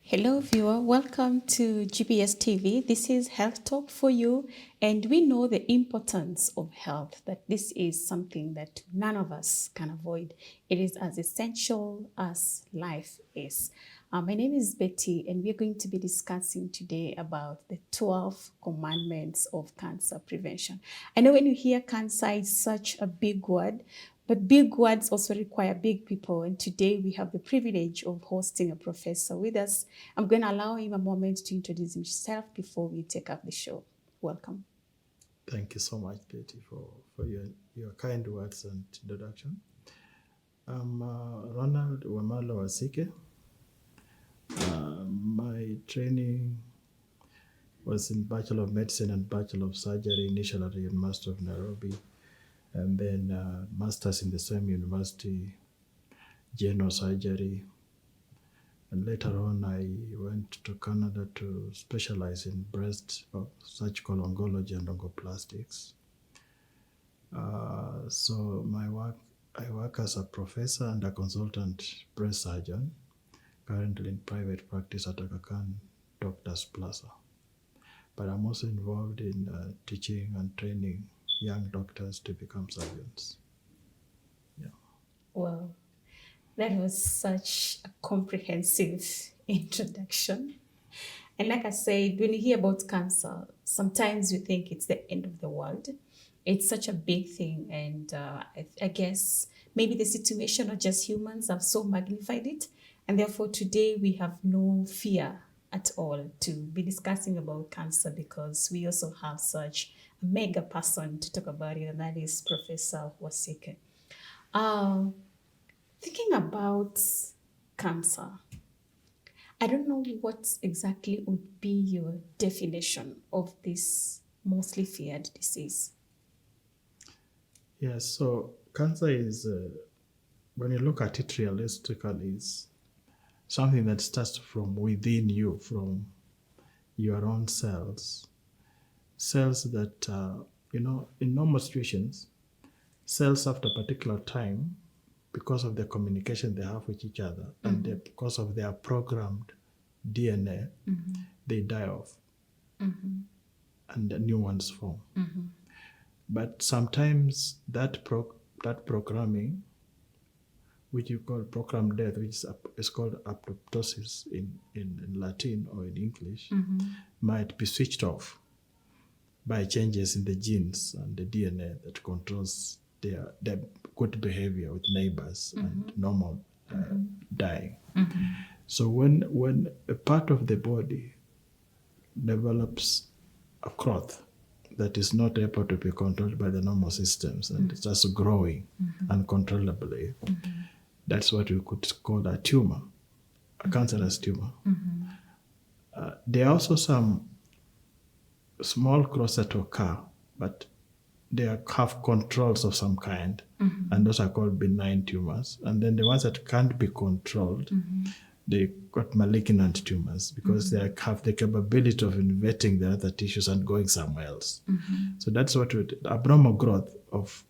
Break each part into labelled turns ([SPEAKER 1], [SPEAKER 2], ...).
[SPEAKER 1] Hello, viewer. Welcome to GPS TV. This is Health Talk for you, and we know the importance of health, that this is something that none of us can avoid. It is as essential as life is. My name is Betty, and we're going to be discussing today about the 12 commandments of cancer prevention. I know when you hear cancer, it's such a big word, but big words also require big people. And today we have the privilege of hosting a professor with us. I'm going to allow him a moment to introduce himself before we take up the show. Welcome.
[SPEAKER 2] Thank you so much, Betty, for your kind words and introduction. I'm Ronald Wamalo Wasike. My training was in Bachelor of Medicine and Bachelor of Surgery, initially at the University of Nairobi, and then Masters in the same university, General Surgery. And later on, I went to Canada to specialize in breast surgical oncology and oncoplastics. So I work as a professor and a consultant breast surgeon, currently in private practice at Aga Khan Doctors Plaza. But I'm also involved in teaching and training young doctors to become surgeons. Yeah.
[SPEAKER 1] Well, that was such a comprehensive introduction. And like I said, when you hear about cancer, sometimes you think it's the end of the world. It's such a big thing. And I guess maybe the situation or just humans have so magnified it. And therefore, today we have no fear at all to be discussing about cancer because we also have such a mega person to talk about it, and that is Professor Wasike. Thinking about cancer, I don't know what exactly would be your definition of this mostly feared disease.
[SPEAKER 2] Yes, so cancer is, when you look at it realistically, is something that starts from within you, from your own cells. Cells that, in normal situations, cells after a particular time, because of the communication they have with each other and because of their programmed DNA, they die off and new ones form. But sometimes that programming, which you call programmed death, which is called apoptosis in Latin or in English, might be switched off by changes in the genes and the DNA that controls their good behavior with neighbors and normal dying. So when a part of the body develops a growth that is not able to be controlled by the normal systems and it's just growing uncontrollably, that's what we could call a tumor, a cancerous tumor. There are also some small growths that occur, but they have controls of some kind, and those are called benign tumors. And then the ones that can't be controlled, they got malignant tumors because they have the capability of invading the other tissues and going somewhere else. So that's what abnormal growth of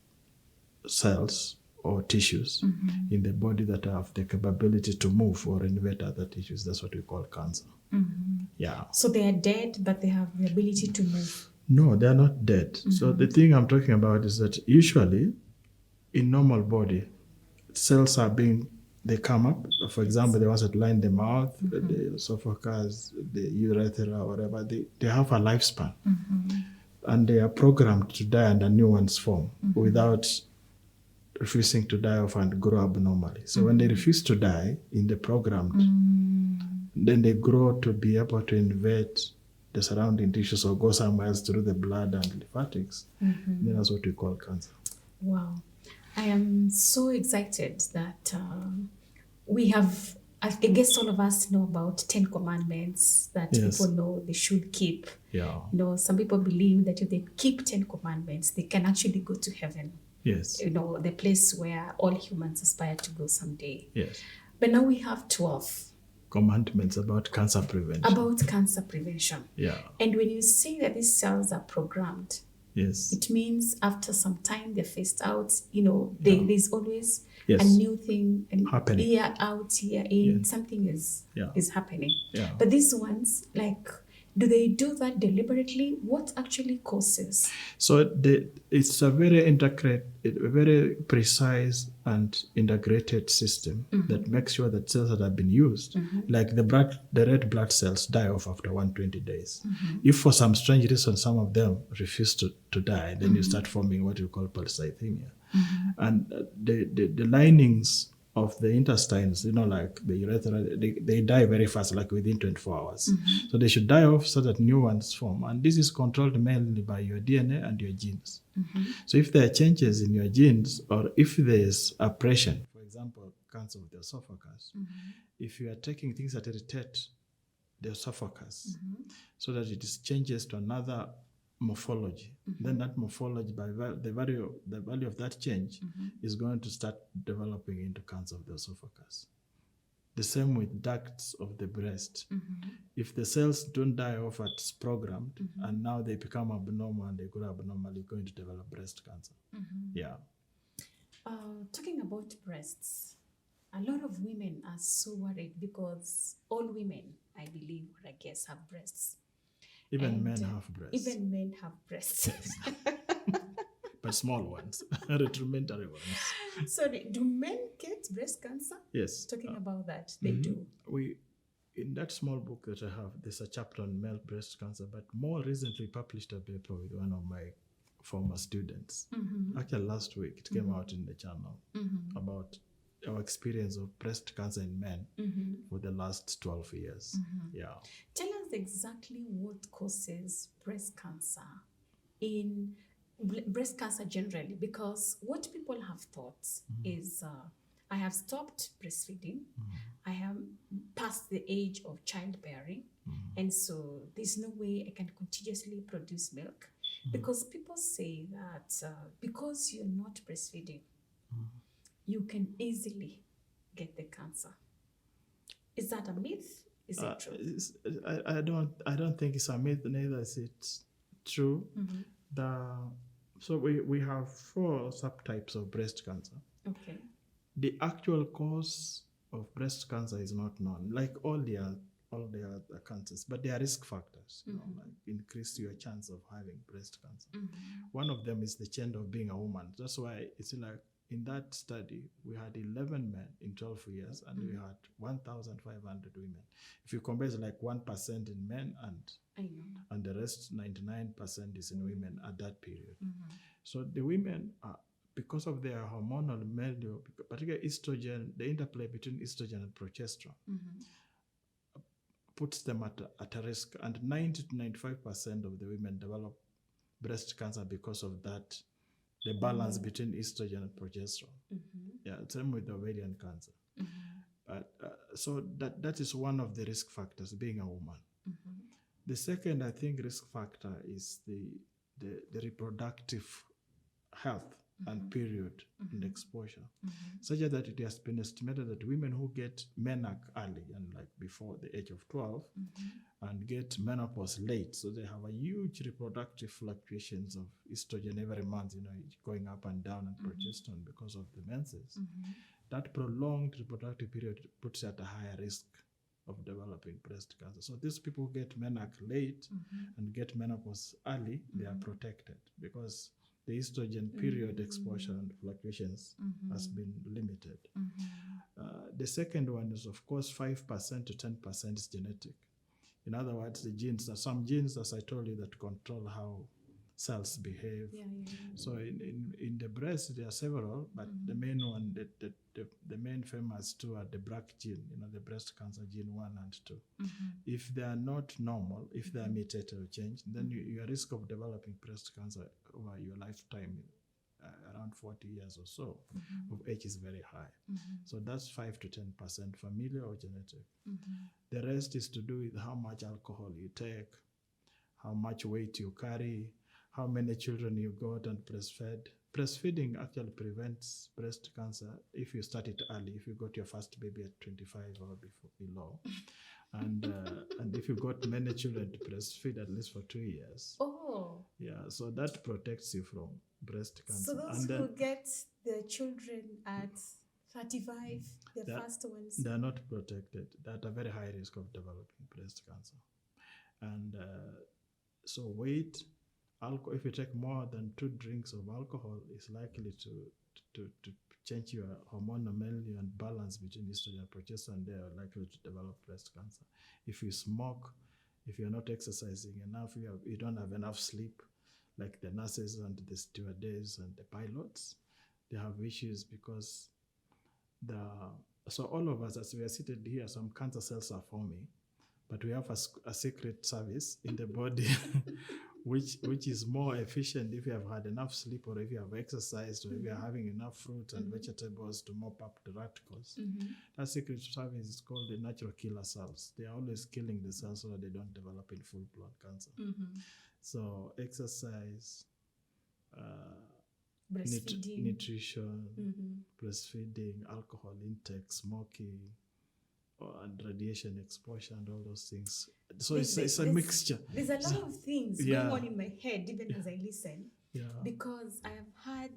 [SPEAKER 2] cells or tissues in the body that have the capability to move or invade other tissues. That's what we call cancer. Yeah.
[SPEAKER 1] So they are dead, but they have the ability to move.
[SPEAKER 2] No, they are not dead. So the thing I'm talking about is that usually in normal body, cells they come up. For example, the ones that line the mouth, the esophagus, the urethra, whatever, they have a lifespan. And they are programmed to die and a new ones form without refusing to die off and grow abnormally. So when they refuse to die in the programmed, then they grow to be able to invade the surrounding tissues or go somewhere else through the blood and lymphatics. Then that's what we call cancer.
[SPEAKER 1] Wow. I am so excited that we have, I guess all of us know about 10 commandments that people know they should keep.
[SPEAKER 2] Yeah.
[SPEAKER 1] Some people believe that if they keep 10 commandments, they can actually go to heaven.
[SPEAKER 2] Yes.
[SPEAKER 1] The place where all humans aspire to go someday.
[SPEAKER 2] Yes.
[SPEAKER 1] But now we have 12
[SPEAKER 2] commandments about cancer prevention.
[SPEAKER 1] About cancer prevention.
[SPEAKER 2] Yeah.
[SPEAKER 1] And when you say that these cells are programmed,
[SPEAKER 2] Yes.
[SPEAKER 1] It means after some time they're phased out, there's always
[SPEAKER 2] Yes.
[SPEAKER 1] a new thing, and
[SPEAKER 2] Happening.
[SPEAKER 1] year out, year in,
[SPEAKER 2] Yeah.
[SPEAKER 1] something is
[SPEAKER 2] Yeah.
[SPEAKER 1] happening.
[SPEAKER 2] Yeah.
[SPEAKER 1] But these ones, like, do they do that deliberately? What actually causes?
[SPEAKER 2] So it's a very a very precise and integrated system that makes sure that cells that have been used, like the red blood cells, die off after 120 days. If for some strange reason some of them refuse to die, then you start forming what you call polycythemia. And the linings of the intestines, like the urethra, they die very fast, like within 24 hours. So they should die off so that new ones form. And this is controlled mainly by your DNA and your genes. So if there are changes in your genes, or if there's oppression, for example, cancer of the esophagus, if you are taking things that irritate the esophagus so that it changes to another morphology, then that morphology, by the value of that change, is going to start developing into cancer of the esophagus. The same with ducts of the breast. If the cells don't die off as programmed, and now they become abnormal and they grow abnormal, you're going to develop breast cancer. Yeah.
[SPEAKER 1] Talking about breasts, a lot of women are so worried because all women, I believe, or I guess, have breasts.
[SPEAKER 2] Even men have breasts.
[SPEAKER 1] Even men have breasts.
[SPEAKER 2] But small ones, rudimentary ones.
[SPEAKER 1] Sorry, do men get breast cancer?
[SPEAKER 2] Yes.
[SPEAKER 1] Talking about that, they do.
[SPEAKER 2] In that small book that I have, there's a chapter on male breast cancer, but more recently published a paper with one of my former students. Actually, last week, it came out in the journal about our experience of breast cancer in men for the last 12 years. Yeah.
[SPEAKER 1] Tell us exactly what causes breast cancer in breast cancer generally, because what people have thought is I have stopped breastfeeding, I have past the age of childbearing, and so there's no way I can continuously produce milk, because people say that because you're not breastfeeding, you can easily get the cancer. Is that a myth? Is it true?
[SPEAKER 2] I don't think it's a myth, neither is it true. So we have 4 subtypes of breast cancer.
[SPEAKER 1] Okay.
[SPEAKER 2] The actual cause of breast cancer is not known, like all the other cancers, but there are risk factors, like increase your chance of having breast cancer. One of them is the change of being a woman. That's why it's like in that study, we had 11 men in 12 years, and we had 1,500 women. If you compare, it's like 1% in men, and the rest, 99%, is in women at that period. So the women are, because of their hormonal milieu, particularly estrogen, the interplay between estrogen and progesterone puts them at a risk. And 90 to 95% of the women develop breast cancer because of that, the balance between estrogen and progesterone. Yeah, same with ovarian cancer. So that is one of the risk factors, being a woman. The second, I think, risk factor is the reproductive health and period and exposure, such that it has been estimated that women who get menarche early, and like before the age of 12, and get menopause late, so they have a huge reproductive fluctuations of estrogen every month, going up and down, and progesterone because of the menses. That prolonged reproductive period puts you at a higher risk of developing breast cancer. So these people who get menarche late and get menopause early, they are protected because the estrogen period exposure and fluctuations has been limited. The second one is, of course, 5% to 10% is genetic. In other words, the genes, there are some genes, as I told you, that control how cells behave. So in the breast, there are several, but the main one, the main famous two are the BRCA gene, the breast cancer gene 1 and 2. If they are not normal, if they are mutated or changed, then your risk of developing breast cancer over your lifetime, around 40 years or so of age, is very high. So that's 5 to 10%, familial or genetic. The rest is to do with how much alcohol you take, how much weight you carry, how many children you got and breastfed. Breastfeeding actually prevents breast cancer if you start it early, if you got your first baby at 25 or below. And if you got many children to breastfeed at least for 2 years.
[SPEAKER 1] Oh.
[SPEAKER 2] Yeah, so that protects you from breast cancer.
[SPEAKER 1] So those who get their children at 35, the first ones.
[SPEAKER 2] They are not protected. They're at a very high risk of developing breast cancer. And so weight, alcohol, if you take more than 2 drinks of alcohol, is likely to change your hormonal milieu and balance between estrogen and progesterone. They are likely to develop breast cancer. If you smoke, if you're not exercising enough, you don't have enough sleep, like the nurses and the stewardess and the pilots, they have issues because so all of us, as we are seated here, some cancer cells are forming, but we have a secret service in the body which is more efficient if you have had enough sleep, or if you have exercised, or if you are having enough fruit and vegetables to mop up the radicals. That secret service is called the natural killer cells. They are always killing the cells so that they don't develop in full-blown cancer. So exercise,
[SPEAKER 1] Breastfeeding.
[SPEAKER 2] nutrition, breastfeeding, alcohol intake, smoking, and radiation exposure and all those things. So it's a mixture.
[SPEAKER 1] There's a lot of things going on in my head, even as I listen.
[SPEAKER 2] Yeah.
[SPEAKER 1] Because I have had,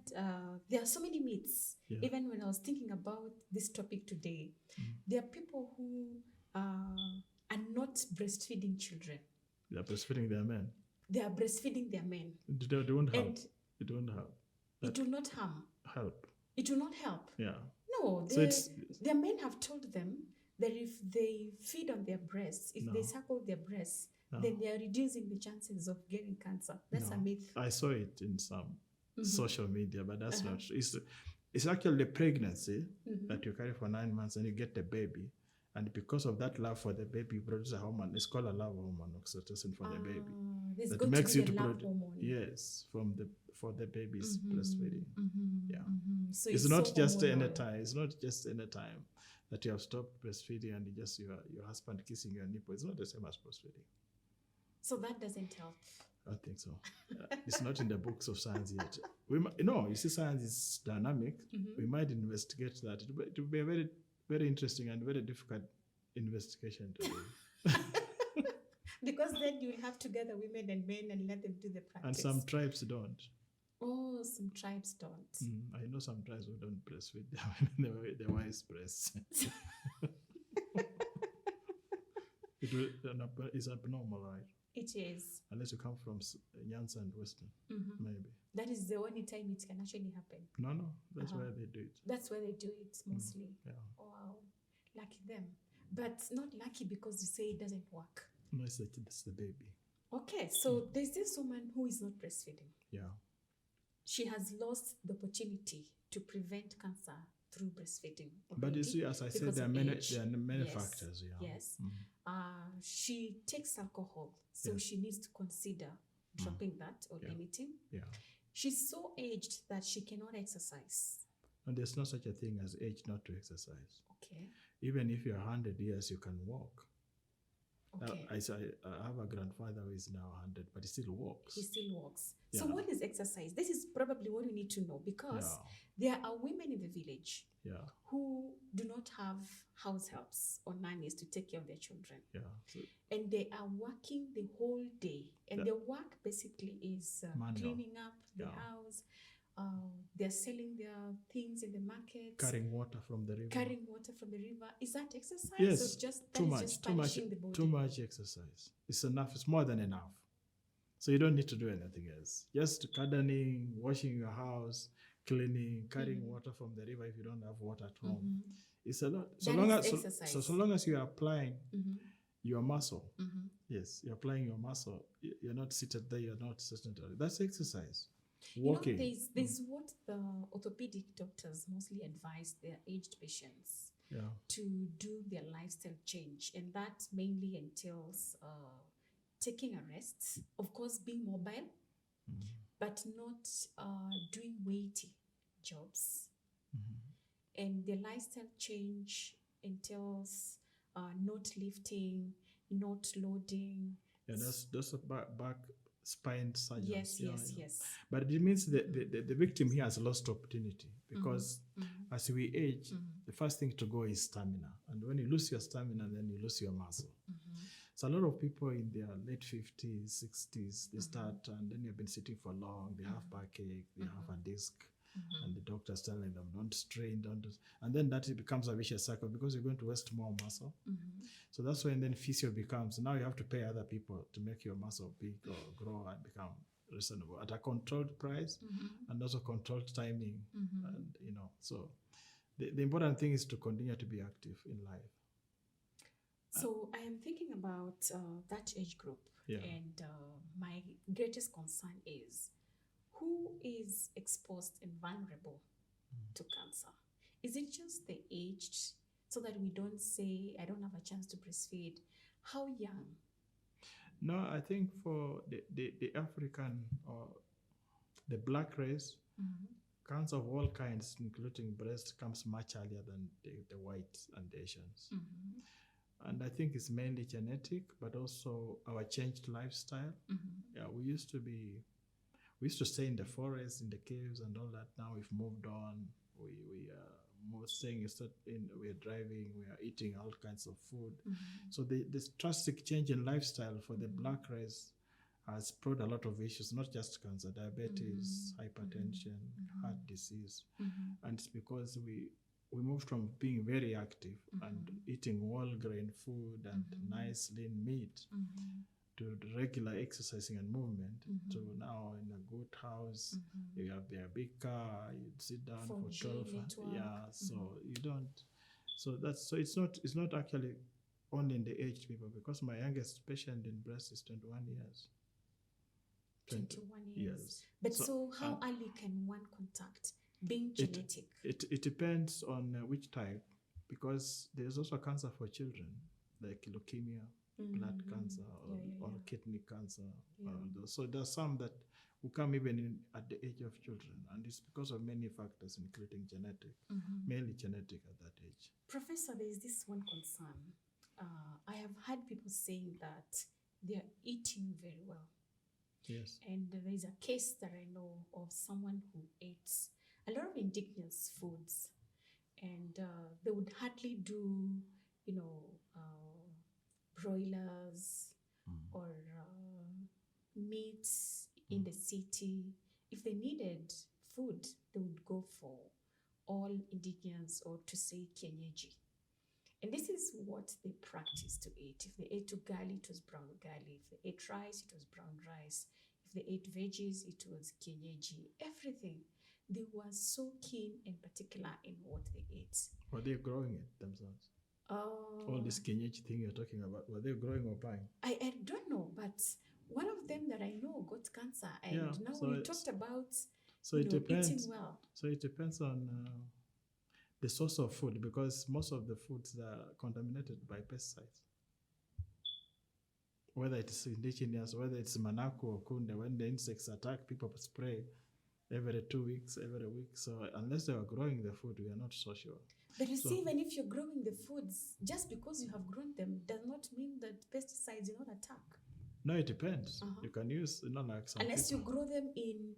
[SPEAKER 1] there are so many myths.
[SPEAKER 2] Yeah.
[SPEAKER 1] Even when I was thinking about this topic today, there are people who are not breastfeeding children.
[SPEAKER 2] They are breastfeeding their men.
[SPEAKER 1] They are breastfeeding their men.
[SPEAKER 2] They won't help. It won't help.
[SPEAKER 1] It will not harm.
[SPEAKER 2] Help.
[SPEAKER 1] It will not help.
[SPEAKER 2] Yeah.
[SPEAKER 1] No,
[SPEAKER 2] So
[SPEAKER 1] their men have told them that if they feed on their breasts, if they suckle their breasts, then they are reducing the chances of getting cancer. That's a myth.
[SPEAKER 2] I saw it in some social media, but that's not true. It's actually the pregnancy that you carry for 9 months and you get the baby. And because of that love for the baby, you produce a hormone. It's called a love hormone, oxytocin, for the baby.
[SPEAKER 1] That makes you to love hormone.
[SPEAKER 2] Yes, for the baby's breastfeeding. Yeah.
[SPEAKER 1] So
[SPEAKER 2] it's not just any time. It's not just any time that you have stopped breastfeeding and just your husband kissing your nipple. It's not the same as breastfeeding.
[SPEAKER 1] So that doesn't help.
[SPEAKER 2] I think so. It's not in the books of science yet. You see, science is dynamic. We might investigate that. It will be a very, very interesting and very difficult investigation to do.
[SPEAKER 1] Because then you have to gather women and men and let them do the practice.
[SPEAKER 2] And some tribes don't.
[SPEAKER 1] Oh, some tribes don't.
[SPEAKER 2] I know some tribes who don't breastfeed their wives' breasts. It's abnormal, right?
[SPEAKER 1] It is.
[SPEAKER 2] Unless you come from Nyanza and Western, maybe.
[SPEAKER 1] That is the only time it can actually happen.
[SPEAKER 2] No, that's where they do it.
[SPEAKER 1] That's where they do it mostly.
[SPEAKER 2] Yeah.
[SPEAKER 1] Wow, lucky them. But not lucky because you say it doesn't work.
[SPEAKER 2] No, it's the baby.
[SPEAKER 1] Okay, so there's this woman who is not breastfeeding.
[SPEAKER 2] Yeah.
[SPEAKER 1] She has lost the opportunity to prevent cancer through breastfeeding.
[SPEAKER 2] But you see, as I said, there are many factors. Yeah.
[SPEAKER 1] Yes. She takes alcohol, so she needs to consider dropping that or limiting.
[SPEAKER 2] Yeah.
[SPEAKER 1] She's so aged that she cannot exercise.
[SPEAKER 2] And there's no such a thing as age not to exercise.
[SPEAKER 1] Okay.
[SPEAKER 2] Even if you're 100 years, you can walk.
[SPEAKER 1] Okay.
[SPEAKER 2] I have a grandfather who is now 100, but he still walks.
[SPEAKER 1] He still walks.
[SPEAKER 2] Yeah.
[SPEAKER 1] So what is exercise? This is probably what we need to know, because there are women in the village who do not have house helps or nannies to take care of their children.
[SPEAKER 2] Yeah.
[SPEAKER 1] And they are working the whole day. And their work basically is cleaning up the house. They're selling their things in the markets.
[SPEAKER 2] Carrying water from the river. Is that exercise? Yes.
[SPEAKER 1] Or just punishing the body?
[SPEAKER 2] Too much exercise. It's enough. It's more than enough. So you don't need to do anything else. Just gardening, washing your house, cleaning, carrying water from the river if you don't have water at home. It's a lot. So long as you are applying your muscle, yes, you're applying your muscle. You're not seated there. You're not sedentary. That's exercise. Walking.
[SPEAKER 1] There's what the orthopedic doctors mostly advise their aged patients to do their lifestyle change, and that mainly entails taking a rest, of course, being mobile, but not doing weighty jobs. And the lifestyle change entails not lifting, not loading.
[SPEAKER 2] Yeah, that's a back spine surgeons.
[SPEAKER 1] Yes.
[SPEAKER 2] But it means the victim here has lost opportunity, because as we age, the first thing to go is stamina. And when you lose your stamina, then you lose your muscle. So a lot of people in their late 50s, 60s, they start, and then they've been sitting for long, they have backache, they have a disc, and the doctor's telling them, don't strain, don't do, and then that it becomes a vicious cycle because you're going to waste more muscle. So that's when then physio becomes, now you have to pay other people to make your muscle big or grow and become reasonable at a controlled price and also controlled timing. And, so the important thing is to continue to be active in life.
[SPEAKER 1] So I am thinking about that age group,
[SPEAKER 2] Yeah.
[SPEAKER 1] and my greatest concern is who is exposed and vulnerable to cancer. Is it just the aged, so that we don't say I don't have a chance to breastfeed? How young?
[SPEAKER 2] No, I think for the African or the black race, cancer of all kinds, including breast, comes much earlier than the whites and the Asians. And I think it's mainly genetic, but also our changed lifestyle. Yeah, we used to stay in the forest, in the caves, and all that. Now we've moved on. We are more staying in. We are driving. We are eating all kinds of food. So this drastic change in lifestyle for the black race has brought a lot of issues, not just cancer, diabetes, hypertension, heart disease, and it's because we moved from being very active and eating whole grain food and nice lean meat to regular exercising and movement to now in a good house, you have a big car, you sit down for
[SPEAKER 1] 4G
[SPEAKER 2] 12
[SPEAKER 1] network.
[SPEAKER 2] yeah, so you don't, so it's not actually only in the aged people, because my youngest patient in breast is 21 years.
[SPEAKER 1] 21 years. But so how early can one contact, being genetic?
[SPEAKER 2] It depends on which type, because there's also cancer for children, like leukemia, blood cancer, or kidney cancer. So there's some that will come even at the age of children, and it's because of many factors, including genetic, mainly genetic at that age.
[SPEAKER 1] Professor, there is this one concern. I have heard people saying that they are eating very well.
[SPEAKER 2] Yes.
[SPEAKER 1] And there is a case that I know of someone who ate a lot of indigenous foods, and they would hardly do, broilers or meats in the city. If they needed food, they would go for all indigenous, or to say kienyeji. And this is what they practice to eat. If they ate ugali, it was brown ugali. If they ate rice, it was brown rice. If they ate veggies, it was kienyeji. Everything. They were so keen and particular in what they ate.
[SPEAKER 2] Were they growing it themselves? All this kienyeji thing you're talking about, were they growing or buying?
[SPEAKER 1] I don't know, but one of them that I know got cancer. And now we talked about eating well.
[SPEAKER 2] So it depends on the source of food, because most of the foods are contaminated by pesticides. Whether it's indigenous, whether it's manako or kunde, when the insects attack, people spray every 2 weeks, every week. So unless they are growing the food, we are not so sure.
[SPEAKER 1] But you see, even if you're growing the foods, just because you have grown them does not mean that pesticides do not attack.
[SPEAKER 2] No, it depends. You can use, like some
[SPEAKER 1] unless
[SPEAKER 2] people,
[SPEAKER 1] you grow them in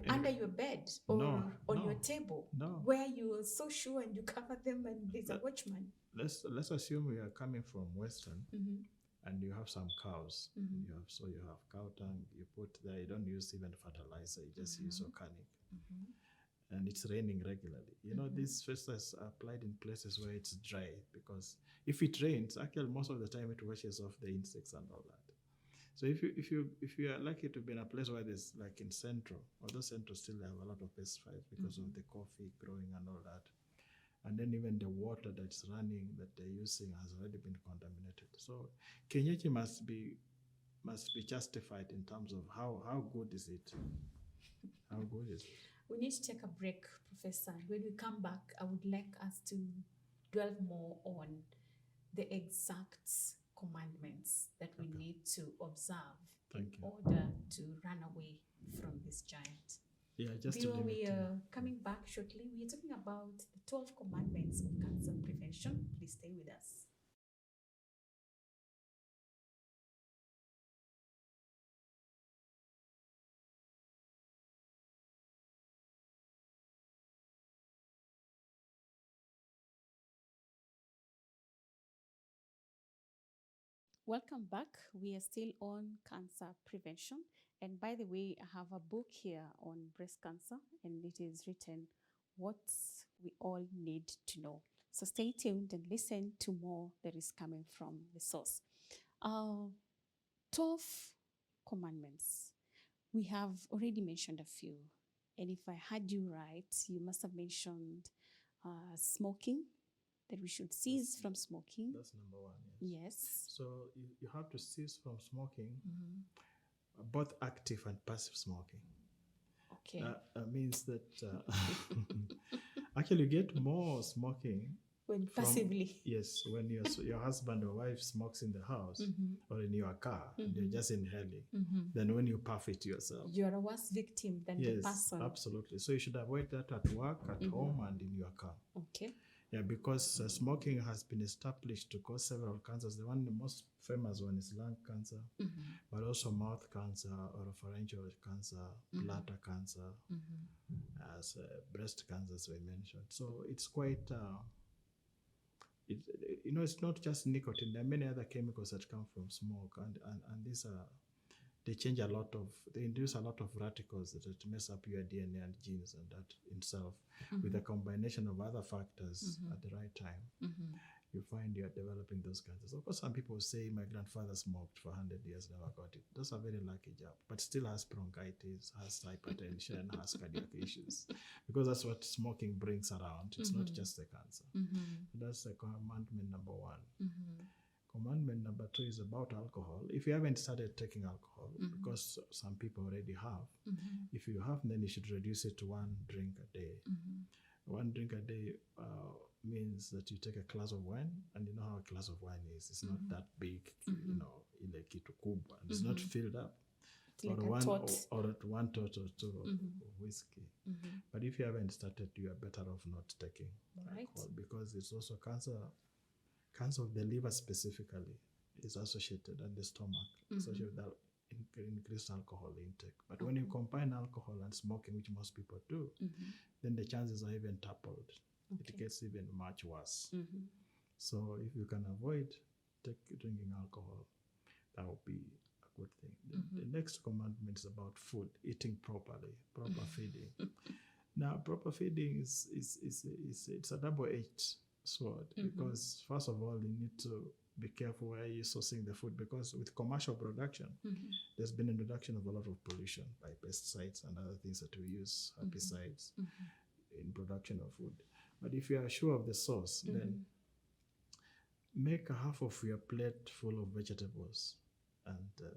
[SPEAKER 1] under your bed or on your table, where you are so sure and you cover them and there's a watchman.
[SPEAKER 2] Let's assume we are coming from Western, and you have some cows. You have cow tongue. You put there. You don't use even fertilizer. You just use organic, and it's raining regularly. These pesticides are applied in places where it's dry, because if it rains, actually most of the time it washes off the insects and all that. So if you are lucky to be in a place where there's, like in Central, although Central still have a lot of pesticides because of the coffee growing and all that, and then even the water that's running that they're using has already been contaminated. So kienyeji must be justified in terms of how good is it? How good is it?
[SPEAKER 1] We need to take a break, Professor. When we come back, I would like us to dwell more on the exact commandments that we need to observe in order to run away from this giant.
[SPEAKER 2] Yeah, just
[SPEAKER 1] Viewer, we are coming back shortly. We are talking about the 12 commandments of cancer prevention. Please stay with us. Welcome back. We are still on cancer prevention. And by the way, I have a book here on breast cancer, and it is written What We All Need to Know. So stay tuned and listen to more that is coming from the source. 12 commandments. We have already mentioned a few. And if I heard you right, you must have mentioned smoking, that we should cease from smoking.
[SPEAKER 2] That's number one,
[SPEAKER 1] Yes.
[SPEAKER 2] So you have to cease from smoking, both active and passive smoking.
[SPEAKER 1] Okay.
[SPEAKER 2] That means that actually you get more smoking
[SPEAKER 1] When
[SPEAKER 2] from,
[SPEAKER 1] passively.
[SPEAKER 2] yes, when your husband or wife smokes in the house or in your car and you're just inhaling, then when you puff it yourself.
[SPEAKER 1] You're a worse victim than the
[SPEAKER 2] Yes,
[SPEAKER 1] person.
[SPEAKER 2] absolutely. So you should avoid that at work, at home, and in your car.
[SPEAKER 1] Okay.
[SPEAKER 2] Yeah, because smoking has been established to cause several cancers. The most famous one is lung cancer, but also mouth cancer, oropharyngeal cancer, bladder cancer, as breast cancer, as we mentioned. So it's quite, it's not just nicotine. There are many other chemicals that come from smoke, and these are, they induce a lot of radicals that mess up your DNA and genes, and that in itself, with a combination of other factors at the right time, you find you're developing those cancers. Of course, some people say, my grandfather smoked for 100 years, never got it. Those are very lucky job, but still has bronchitis, has hypertension, has cardiac issues, because that's what smoking brings around. It's not just the cancer. That's the commandment number one. Commandment number 2 is about alcohol. If you haven't started taking alcohol, because some people already have, if you have, then you should reduce it to 1 drink a day. 1 drink a day means that you take a glass of wine, and you know how a glass of wine is. It's not that big, ile kitu kubwa, and it's not filled up.
[SPEAKER 1] It's like a tot.
[SPEAKER 2] Or at 1 tot or 2 of whiskey. But if you haven't started, you are better off not taking alcohol, because it's also cancer of the liver specifically is associated, and the stomach associated with increased alcohol intake. But when you combine alcohol and smoking, which most people do, then the chances are even tripled. It gets even much worse. So if you can avoid drinking alcohol, that would be a good thing. The next commandment is about food, eating properly, proper feeding. Now, proper feeding it's a double-edged sword, because first of all, you need to be careful where you're sourcing the food, because with commercial production, there's been introduction of a lot of pollution by pesticides and other things that we use, herbicides, in production of food. But if you are sure of the source, then make a half of your plate full of vegetables and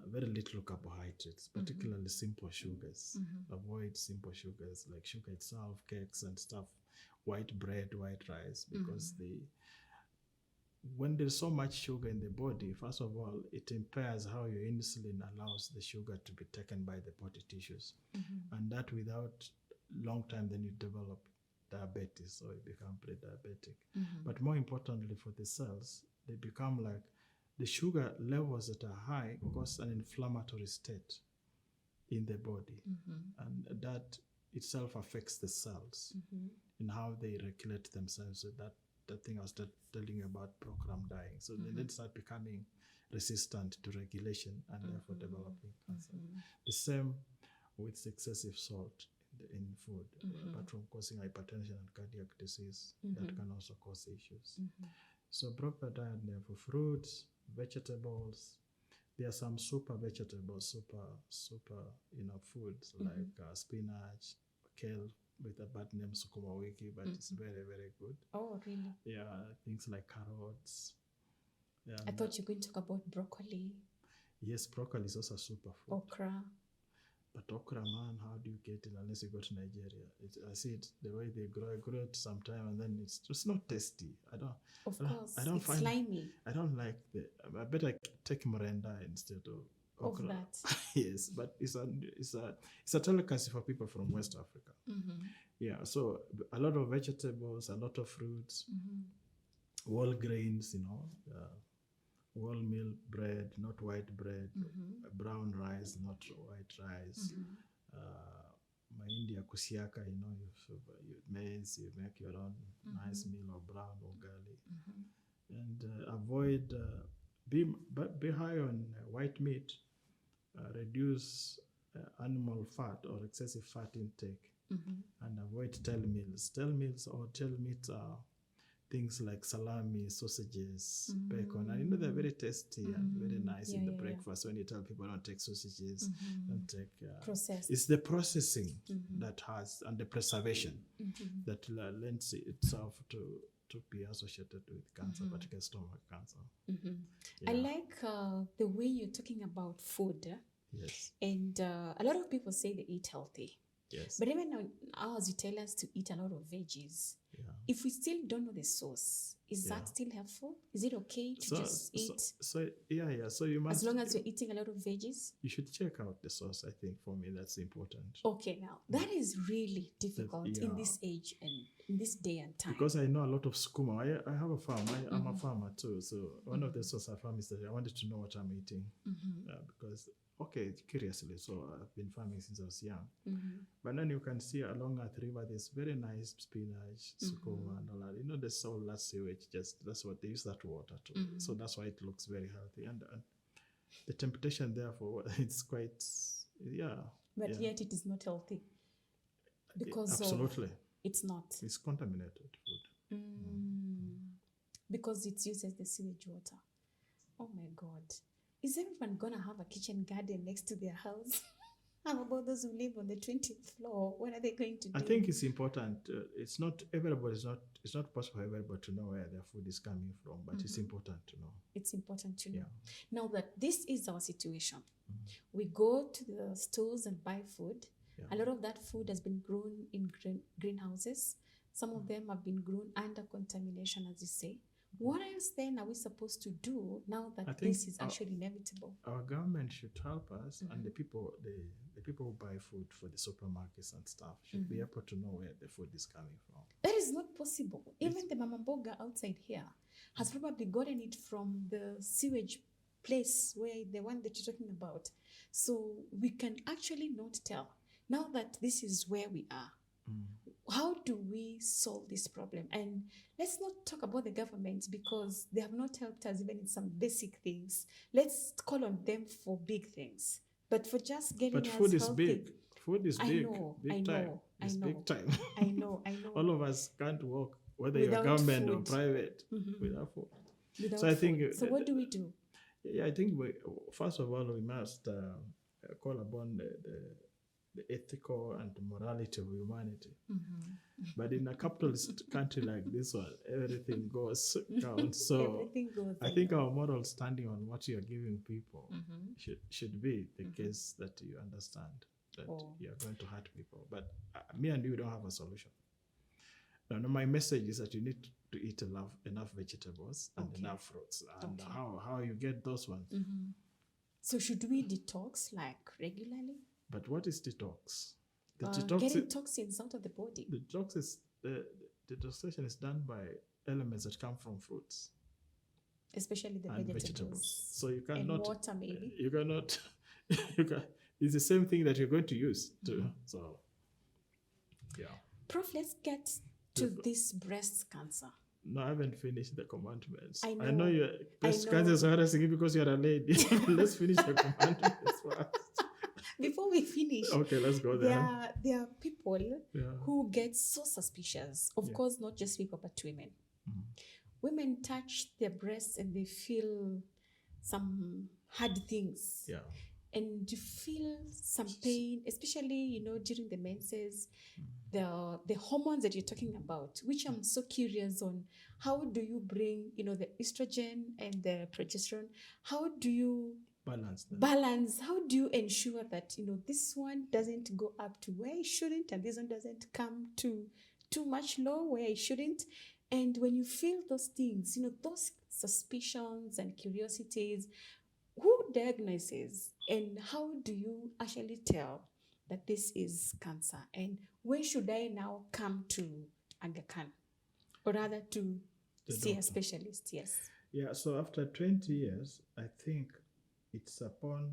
[SPEAKER 2] very little carbohydrates, particularly simple sugars. Avoid simple sugars like sugar itself, cakes and stuff, white bread, white rice, because when there's so much sugar in the body, first of all, it impairs how your insulin allows the sugar to be taken by the body tissues. And that without long time, then you develop diabetes, so you become pre-diabetic. But more importantly for the cells, they become like, the sugar levels that are high cause an inflammatory state in the body. And that itself affects the cells in how they regulate themselves. So that thing I was telling you about, programmed dying. So they then start becoming resistant to regulation and therefore developing cancer. The same with excessive salt in food, apart from causing hypertension and cardiac disease, that can also cause issues. So proper diet there for fruits, vegetables. There are some super vegetables, super foods like spinach, kale with a bad name sukuma wiki, but it's very, very good.
[SPEAKER 1] Oh, really?
[SPEAKER 2] Yeah, things like carrots.
[SPEAKER 1] I thought you were going to talk about broccoli.
[SPEAKER 2] Yes, broccoli is also super food.
[SPEAKER 1] Okra.
[SPEAKER 2] But okra, man, how do you get it unless you go to Nigeria? I see it the way they grow. I grow it sometime, and then it's just not tasty.
[SPEAKER 1] Of course,
[SPEAKER 2] it's
[SPEAKER 1] find slimy.
[SPEAKER 2] I don't like I better take Miranda instead of okra.
[SPEAKER 1] Of that.
[SPEAKER 2] Yes, but it's a delicacy for people from West Africa. Yeah, so a lot of vegetables, a lot of fruits, whole grains, wholemeal bread, not white bread, brown rice, not white rice, mahindi ya kusiaka, you maize, you make your own nice meal of brown ugali, and avoid, be high on white meat, reduce animal fat or excessive fat intake, and avoid tail meals. Tail meals or tail meats are things like salami, sausages, bacon. And they're very tasty and very nice in the breakfast. When you tell people don't take sausages, don't take...
[SPEAKER 1] Processed.
[SPEAKER 2] It's the processing that has, and the preservation that lends itself to be associated with cancer, particularly stomach cancer.
[SPEAKER 1] I like the way you're talking about food.
[SPEAKER 2] Yes.
[SPEAKER 1] And a lot of people say they eat healthy.
[SPEAKER 2] Yes.
[SPEAKER 1] But even now, as you tell us to eat a lot of veggies, if we still don't know the source, is that still helpful? Is it okay to just eat?
[SPEAKER 2] So you must...
[SPEAKER 1] As long as you're eating a lot of veggies?
[SPEAKER 2] You should check out the source. I think for me that's important.
[SPEAKER 1] Okay, now that is really difficult in this age and in this day and time.
[SPEAKER 2] Because I know a lot of skuma. I have a farm. I'm a farmer too. So one of the sources I farm is that I wanted to know what I'm eating. Because... Okay, curiously, so I've been farming since I was young. But then you can see along that river, there's very nice spinach, sukuma, and all that. There's all that sewage, that's what they use that water to. So that's why it looks very healthy. And the temptation, therefore, it's quite,
[SPEAKER 1] But yet it is not healthy. Because
[SPEAKER 2] absolutely.
[SPEAKER 1] It's not.
[SPEAKER 2] It's contaminated food.
[SPEAKER 1] Because it's used as the sewage water. Oh my God. Is everyone going to have a kitchen garden next to their house? How about those who live on the 20th floor? What are they going to do?
[SPEAKER 2] I think it's important. It's not possible for everybody to know where their food is coming from, but it's important to know.
[SPEAKER 1] It's important to know. Now that this is our situation, we go to the stores and buy food. A lot of that food has been grown in greenhouses. Some of them have been grown under contamination, as you say. What else then are we supposed to do now that this is actually inevitable? Our
[SPEAKER 2] government should help us, and the people who buy food for the supermarkets and stuff should be able to know where the food is coming from.
[SPEAKER 1] That is not possible. Even the mama mboga outside here has probably gotten it from the sewage place, where the one that you're talking about. So we can actually not tell. Now that this is where we are, how do we solve this problem? And let's not talk about the government, because they have not helped us even in some basic things. Let's call on them for big things. But for just getting us healthy...
[SPEAKER 2] But food is big. Food is big.
[SPEAKER 1] Big time.
[SPEAKER 2] Big time.
[SPEAKER 1] I know.
[SPEAKER 2] All of us can't walk, whether
[SPEAKER 1] without
[SPEAKER 2] you're government
[SPEAKER 1] food.
[SPEAKER 2] or private, without food.
[SPEAKER 1] Without
[SPEAKER 2] so I think...
[SPEAKER 1] So what do we do?
[SPEAKER 2] I think first of all, we must call upon the ethical and morality of humanity. But in a capitalist country like this one, everything goes down. So I think our moral standing on what you're giving people should be the case that you understand that you're going to hurt people. But me and you don't have a solution. No, my message is that you need to eat enough vegetables and enough fruits. And how you get those ones.
[SPEAKER 1] So should we detox regularly?
[SPEAKER 2] But what is detox?
[SPEAKER 1] Getting toxins out of the body.
[SPEAKER 2] The detoxification is done by elements that come from fruits,
[SPEAKER 1] especially the vegetables.
[SPEAKER 2] So you cannot.
[SPEAKER 1] And water, maybe.
[SPEAKER 2] You cannot. It's the same thing that you're going to use to. So,
[SPEAKER 1] Prof, let's get to this breast cancer.
[SPEAKER 2] No, I haven't finished the commandments.
[SPEAKER 1] I
[SPEAKER 2] know breast cancer is harassing you because you're a lady. Let's finish the commandments first.
[SPEAKER 1] Before we finish,
[SPEAKER 2] let's go there.
[SPEAKER 1] There are people who get so suspicious. Of course, not just people, but women. Women touch their breasts and they feel some hard things. And you feel some pain, especially, during the menses, the hormones that you're talking about, which I'm so curious on. How do you bring, the estrogen and the progesterone? How do you balance? How do you ensure that, this one doesn't go up to where it shouldn't, and this one doesn't come to too much low where it shouldn't? And when you feel those things, those suspicions and curiosities, who diagnoses and how do you actually tell that this is cancer? And when should I now come to Aga Khan, or rather to see a specialist? Yes.
[SPEAKER 2] So after 20 years, I think it's upon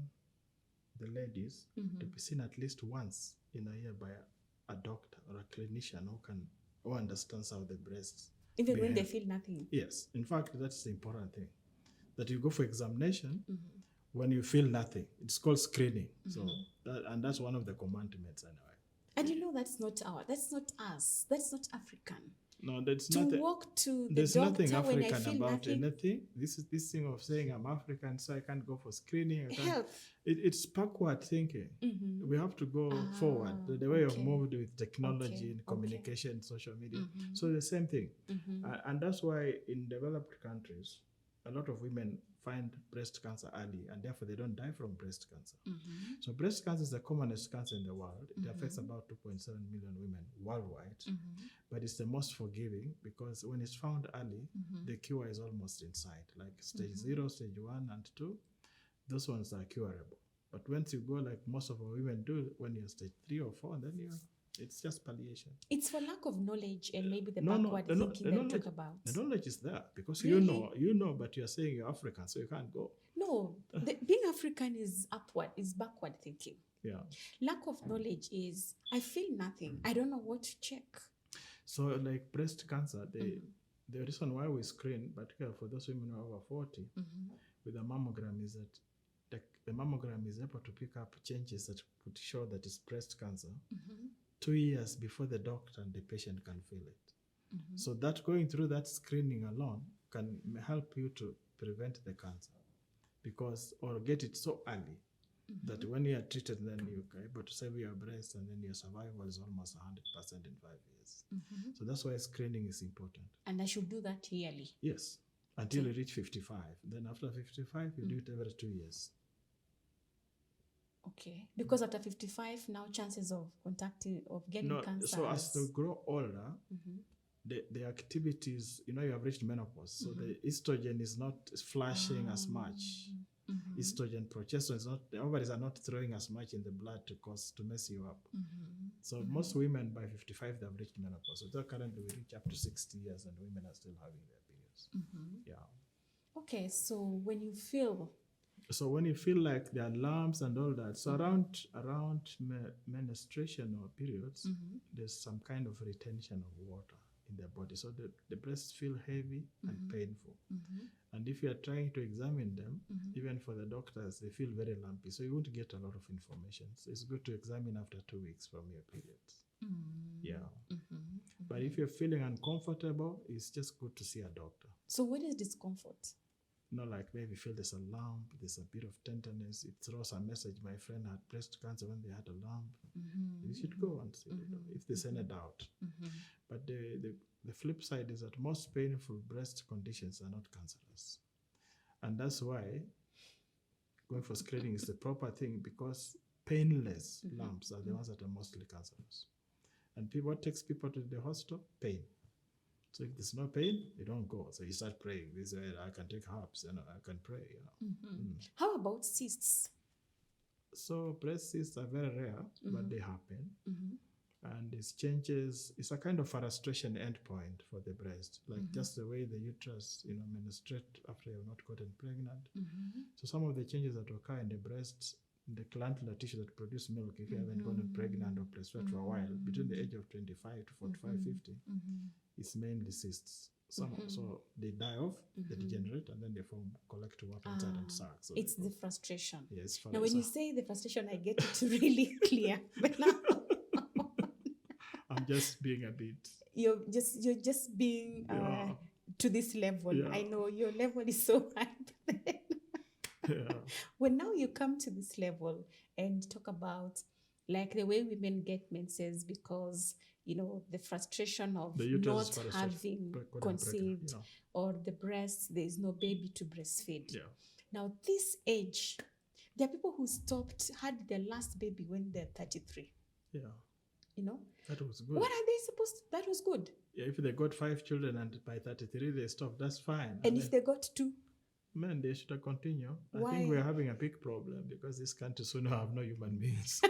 [SPEAKER 2] the ladies to be seen at least once in a year by a doctor or a clinician who understands how the breasts
[SPEAKER 1] Even when they feel nothing.
[SPEAKER 2] Yes. In fact, that's the important thing. That you go for examination when you feel nothing. It's called screening. So and that's one of the commandments anyway.
[SPEAKER 1] And that's not us. That's not African.
[SPEAKER 2] No, that's
[SPEAKER 1] To
[SPEAKER 2] not.
[SPEAKER 1] walk to the
[SPEAKER 2] There's
[SPEAKER 1] doctor
[SPEAKER 2] nothing
[SPEAKER 1] when I
[SPEAKER 2] African
[SPEAKER 1] feel
[SPEAKER 2] about
[SPEAKER 1] nothing.
[SPEAKER 2] anything. This is this thing of saying I'm African, so I can't go for screening.
[SPEAKER 1] Health.
[SPEAKER 2] It's backward thinking. We have to go forward. The way of moved with technology and communication, social media. So the same thing, and that's why in developed countries, a lot of women find breast cancer early, and therefore they don't die from breast cancer. So breast cancer is the commonest cancer in the world. It affects about 2.7 million women worldwide, but it's the most forgiving because when it's found early, the cure is almost in sight. Like stage 0, stage 1 and 2, those ones are curable. But once you go like most of our women do, when you're stage 3 or 4, then it's just palliation.
[SPEAKER 1] It's for lack of knowledge and maybe the backward thinking that you talk about.
[SPEAKER 2] The knowledge is there because
[SPEAKER 1] Really?
[SPEAKER 2] you know, but you're saying you're African, so you can't go.
[SPEAKER 1] No, being African is backward thinking.
[SPEAKER 2] Yeah.
[SPEAKER 1] Lack of knowledge is, I feel nothing. I don't know what to check.
[SPEAKER 2] So like breast cancer, the reason why we screen, particularly for those women who are over 40, with a mammogram is that the mammogram is able to pick up changes that could show that it's breast cancer 2 years before the doctor and the patient can feel it. So that going through that screening alone can help you to prevent the cancer or get it so early that when you are treated, then you're able to save your breast and then your survival is almost 100% in 5 years. So that's why screening is important.
[SPEAKER 1] And I should do that yearly.
[SPEAKER 2] Yes, until you reach 55. Then after 55, you do it every 2 years.
[SPEAKER 1] Okay, because after 55, now chances of getting cancer.
[SPEAKER 2] So as they grow older, the activities, you have reached menopause, so the estrogen is not flashing as much. Estrogen, progesterone the ovaries are not throwing as much in the blood to mess you up. So most women by 55 they've reached menopause. So currently we reach up to 60 years and women are still having their periods. Yeah.
[SPEAKER 1] Okay, so when you feel
[SPEAKER 2] like there are lumps and all that, so around menstruation or periods, there's some kind of retention of water in the body. So the breasts feel heavy and painful. And if you are trying to examine them, even for the doctors, they feel very lumpy. So you won't get a lot of information. So it's good to examine after 2 weeks from your periods. Yeah. But if you're feeling uncomfortable, it's just good to see a doctor.
[SPEAKER 1] So what is discomfort?
[SPEAKER 2] Like maybe feel there's a lump, there's a bit of tenderness. It throws a message. My friend had breast cancer when they had a lump. You should go and see if there's any doubt. But the flip side is that most painful breast conditions are not cancerous. And that's why going for screening is the proper thing, because painless lumps are the ones that are mostly cancerous. And what takes people to the hospital? Pain. So if there's no pain, you don't go. So you start praying. This way I can take herbs, I can pray.
[SPEAKER 1] How about cysts?
[SPEAKER 2] So breast cysts are very rare, but they happen. And it's a kind of frustration endpoint for the breast, like just the way the uterus, menstruate after you've not gotten pregnant. So some of the changes that occur in the breast, the glandular tissue that produce milk, if you haven't gotten pregnant or breastfed for a while, between the age of 25 to 45, 50, it's mainly cysts. So they die off, they degenerate, and then they collect water inside and sac. So
[SPEAKER 1] it's the frustration.
[SPEAKER 2] Yes.
[SPEAKER 1] Now, when you say the frustration, I get it really clear. But now
[SPEAKER 2] I'm just being a bit.
[SPEAKER 1] You're just being to this level.
[SPEAKER 2] Yeah.
[SPEAKER 1] I know your level is so high.
[SPEAKER 2] Yeah.
[SPEAKER 1] When now you come to this level and talk about like the way women get menses because the frustration of not having conceived, or the breast, there is no baby to breastfeed.
[SPEAKER 2] Yeah.
[SPEAKER 1] Now this age, there are people who had their last baby when they're 33.
[SPEAKER 2] Yeah. That was good.
[SPEAKER 1] What are they supposed to? That was good.
[SPEAKER 2] Yeah, if they got 5 children and by 33 they stopped, that's fine.
[SPEAKER 1] And if they got 2?
[SPEAKER 2] Man, they should continue.
[SPEAKER 1] Why?
[SPEAKER 2] I think we're having a big problem because this country soon have no human beings.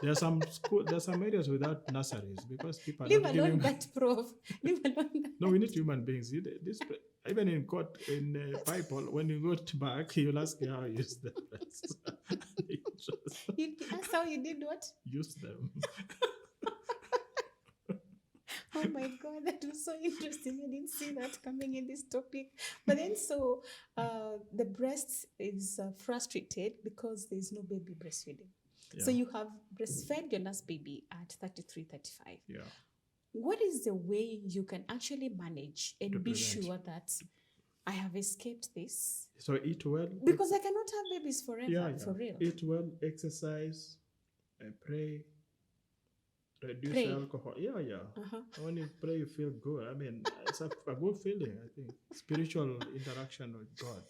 [SPEAKER 2] There's some areas without nurseries because people are
[SPEAKER 1] Leave
[SPEAKER 2] not
[SPEAKER 1] alone
[SPEAKER 2] giving.
[SPEAKER 1] that, Prof. Leave alone that.
[SPEAKER 2] No, we need human beings. Even in court, in Bible, when you go back, you'll ask you how you use the breast.
[SPEAKER 1] That's how you did what?
[SPEAKER 2] Use them.
[SPEAKER 1] Oh my God, that was so interesting. I didn't see that coming in this topic. But then, so the breast is frustrated because there's no baby breastfeeding. So
[SPEAKER 2] Yeah.
[SPEAKER 1] you have breastfed your last baby at 33, 35.
[SPEAKER 2] Yeah.
[SPEAKER 1] What is the way you can actually manage
[SPEAKER 2] To
[SPEAKER 1] and be
[SPEAKER 2] prevent.
[SPEAKER 1] sure that I have escaped this?
[SPEAKER 2] So eat well.
[SPEAKER 1] Because I cannot have babies
[SPEAKER 2] Yeah,
[SPEAKER 1] forever, for
[SPEAKER 2] yeah.
[SPEAKER 1] real.
[SPEAKER 2] Eat well, exercise, pray, reduce
[SPEAKER 1] Pray.
[SPEAKER 2] alcohol. Yeah, yeah.
[SPEAKER 1] Uh-huh.
[SPEAKER 2] When you pray, you feel good. I mean, it's a good feeling, I think. Spiritual interaction with God.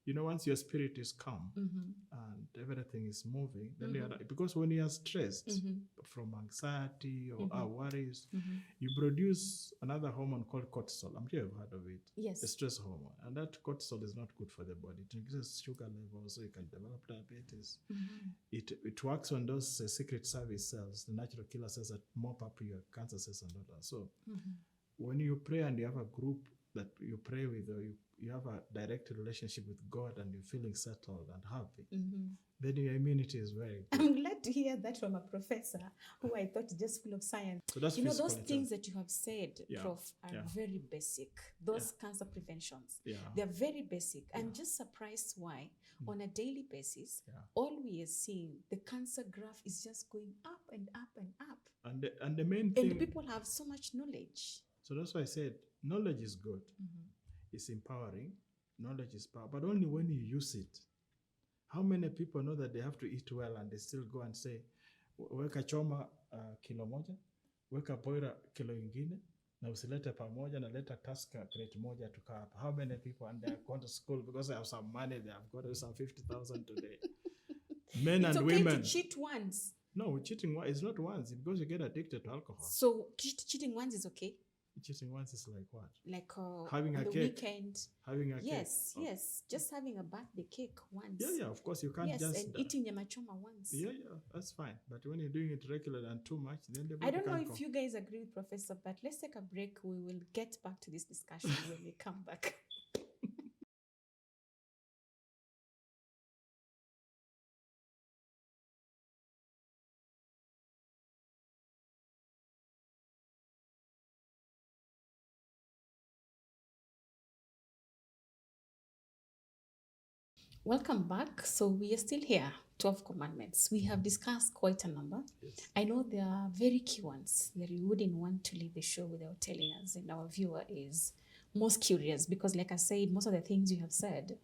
[SPEAKER 2] You know, once your spirit is calm and everything is moving, then you are, because when you are stressed from anxiety or worries, you produce another hormone called cortisol. I'm sure you've heard of it.
[SPEAKER 1] Yes.
[SPEAKER 2] The stress hormone. And that cortisol is not good for the body. It increases sugar levels, so you can develop diabetes. It works on those secret service cells, the natural killer cells that mop up your cancer cells and all that. So when you pray and you have a group that you pray with, or you have a direct relationship with God and you're feeling settled and happy, then your immunity is very good.
[SPEAKER 1] I'm glad to hear that from a professor who I thought just full of science.
[SPEAKER 2] So that's
[SPEAKER 1] You know,
[SPEAKER 2] physical
[SPEAKER 1] those things that you have said,
[SPEAKER 2] Yeah,
[SPEAKER 1] Prof, are
[SPEAKER 2] yeah.
[SPEAKER 1] very basic. Those cancer preventions,
[SPEAKER 2] Yeah.
[SPEAKER 1] they're very basic. I'm just surprised why, on a daily basis,
[SPEAKER 2] Yeah.
[SPEAKER 1] all we are seeing, the cancer graph is just going up and up and up.
[SPEAKER 2] And the main thing,
[SPEAKER 1] And people have so much knowledge.
[SPEAKER 2] so that's why I said knowledge is good. It's empowering. Knowledge is power, but only when you use it. How many people know that they have to eat well and they still go and say, weka choma kilo moja, weka poira kilo ingine, na usilete pamoja, na leta taska crate moja tukaa hapa. How many people, and they are going to school because they have some money, they have got some 50,000 today. Men
[SPEAKER 1] It's
[SPEAKER 2] and
[SPEAKER 1] okay
[SPEAKER 2] women.
[SPEAKER 1] to cheat once.
[SPEAKER 2] No, cheating is not once because you get addicted to alcohol.
[SPEAKER 1] So cheating once is okay?
[SPEAKER 2] Cheating once is like what?
[SPEAKER 1] Like
[SPEAKER 2] having
[SPEAKER 1] on
[SPEAKER 2] a
[SPEAKER 1] the
[SPEAKER 2] cake.
[SPEAKER 1] weekend.
[SPEAKER 2] Having a
[SPEAKER 1] Yes,
[SPEAKER 2] cake.
[SPEAKER 1] yes. Just having a birthday cake once.
[SPEAKER 2] Yeah, of course you can't just.
[SPEAKER 1] Yes, and eating nyama choma once.
[SPEAKER 2] Yeah, that's fine. But when you're doing it regularly and too much, then the body
[SPEAKER 1] I don't know
[SPEAKER 2] can't
[SPEAKER 1] if you guys agree with Professor, but let's take a break. We will get back to this discussion when we come back. Welcome back. So we are still here, 12 commandments. We have discussed quite a number.
[SPEAKER 2] Yes.
[SPEAKER 1] I know there are very key ones that you wouldn't want to leave the show without telling us, and our viewer is most curious because, like I said, most of the things you have said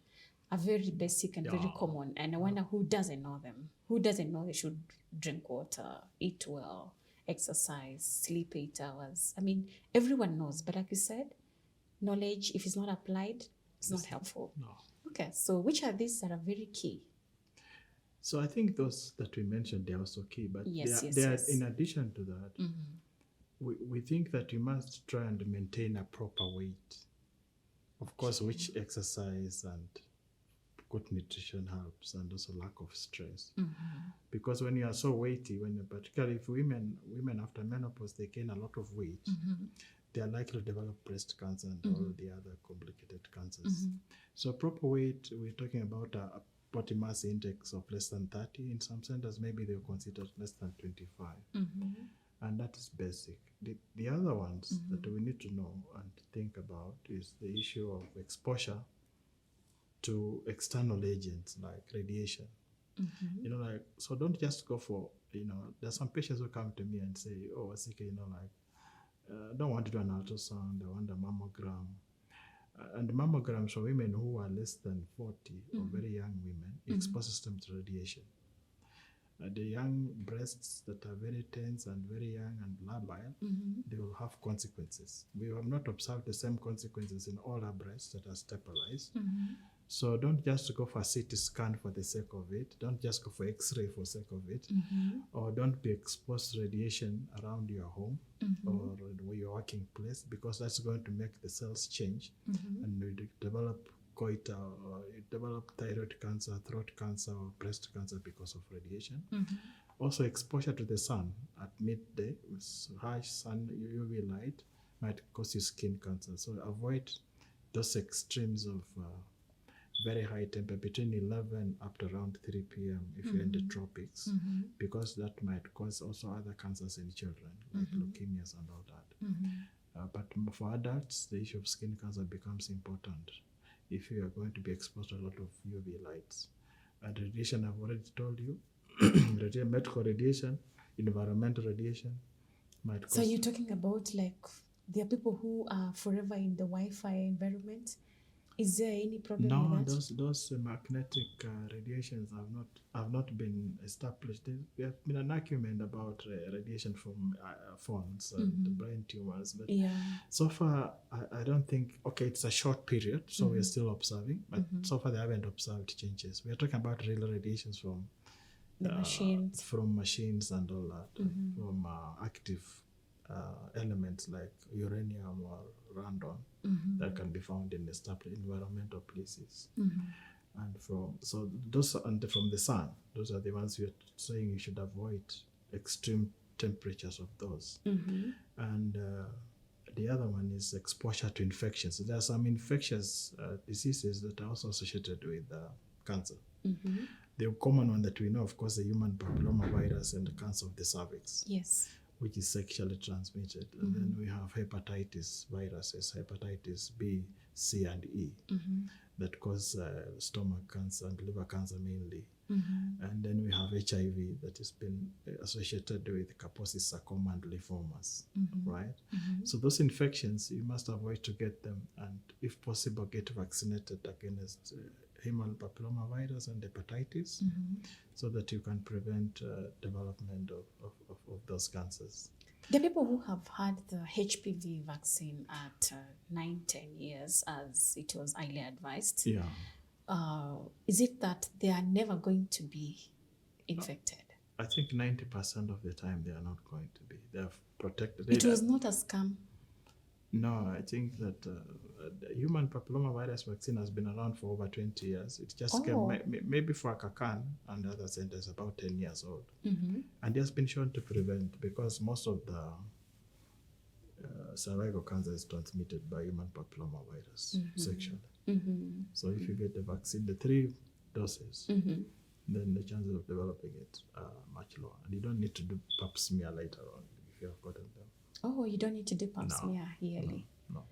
[SPEAKER 1] are very basic and very common, and I wonder who doesn't know them. Who doesn't know they should drink water, eat well, exercise, sleep 8 hours? I mean, everyone knows, but like you said, knowledge, if it's not applied, it's not helpful.
[SPEAKER 2] No.
[SPEAKER 1] Okay, so which are these that are very key?
[SPEAKER 2] So I think those that we mentioned, they're also key. But
[SPEAKER 1] Yes.
[SPEAKER 2] in addition to that, we think that you must try and maintain a proper weight. Of course, which exercise and good nutrition helps, and also lack of stress. Because when you are so weighty, particularly if women after menopause, they gain a lot of weight, they are likely to develop breast cancer and all the other complicated cancers. So proper weight, we're talking about a body mass index of less than 30. In some centers, maybe they'll consider less than 25. And that is basic. The other ones that we need to know and think about is the issue of exposure to external agents like radiation. So don't just go for, there's some patients who come to me and say, oh, Wasike, I don't want to do an ultrasound, I want a mammogram. And mammograms for women who are less than 40 or very young women exposes them to radiation. The young breasts that are very tense and very young and labile, they will have consequences. We have not observed the same consequences in all our breasts that are stabilized. So don't just go for a CT scan for the sake of it. Don't just go for X-ray for the sake of it. Or don't be exposed to radiation around your home or your working place, because that's going to make the cells change and you develop goiter, or you develop thyroid cancer, throat cancer, or breast cancer because of radiation. Also, exposure to the sun at midday with harsh sun UV light might cause you skin cancer. So avoid those extremes of very high temperature between 11 up to around 3 p.m. if you're in the tropics, because that might cause also other cancers in children, like leukemias and all that. But for adults, the issue of skin cancer becomes important if you are going to be exposed to a lot of UV lights. And radiation, I've already told you, medical radiation, environmental radiation might cause.
[SPEAKER 1] So you're talking about like there are people who are forever in the Wi-Fi environment. Is there any problem
[SPEAKER 2] No,
[SPEAKER 1] with that?
[SPEAKER 2] those magnetic radiations have not been established. There have been an argument about radiation from phones and brain tumors, but so far I don't think. Okay, it's a short period, so we're still observing, but so far they haven't observed changes. We are talking about real radiations from
[SPEAKER 1] the
[SPEAKER 2] machines and all that, from active elements like uranium or radon that can be found in established environmental places. And from the sun, those are the ones we are saying you should avoid extreme temperatures of those. And the other one is exposure to infections. There are some infectious diseases that are also associated with cancer. The common one that we know, of course, the human papilloma virus and the cancer of the cervix.
[SPEAKER 1] Yes.
[SPEAKER 2] Which is sexually transmitted. And then we have hepatitis viruses, hepatitis B, C, and E, that cause stomach cancer and liver cancer mainly. And then we have HIV that has been associated with Kaposi sarcoma and lymphomas, right? So those infections, you must avoid to get them, and if possible, get vaccinated against human papilloma virus and hepatitis, so that you can prevent development of those cancers.
[SPEAKER 1] The people who have had the HPV vaccine at 9-10 years, as it was highly advised, is it that they are never going to be infected?
[SPEAKER 2] I think 90% of the time they are not going to be. They have protected.
[SPEAKER 1] It was not a scam.
[SPEAKER 2] No, I think that the human papilloma virus vaccine has been around for over 20 years. It just came maybe for Kakan and other centers about 10 years old. And it has been shown to prevent, because most of the cervical cancer is transmitted by human papilloma virus sexually. So if you get the vaccine, the 3 doses, then the chances of developing it are much lower. And you don't need to do pap smear later on if you have gotten them.
[SPEAKER 1] Oh, you don't need to do pap smear yearly?
[SPEAKER 2] No.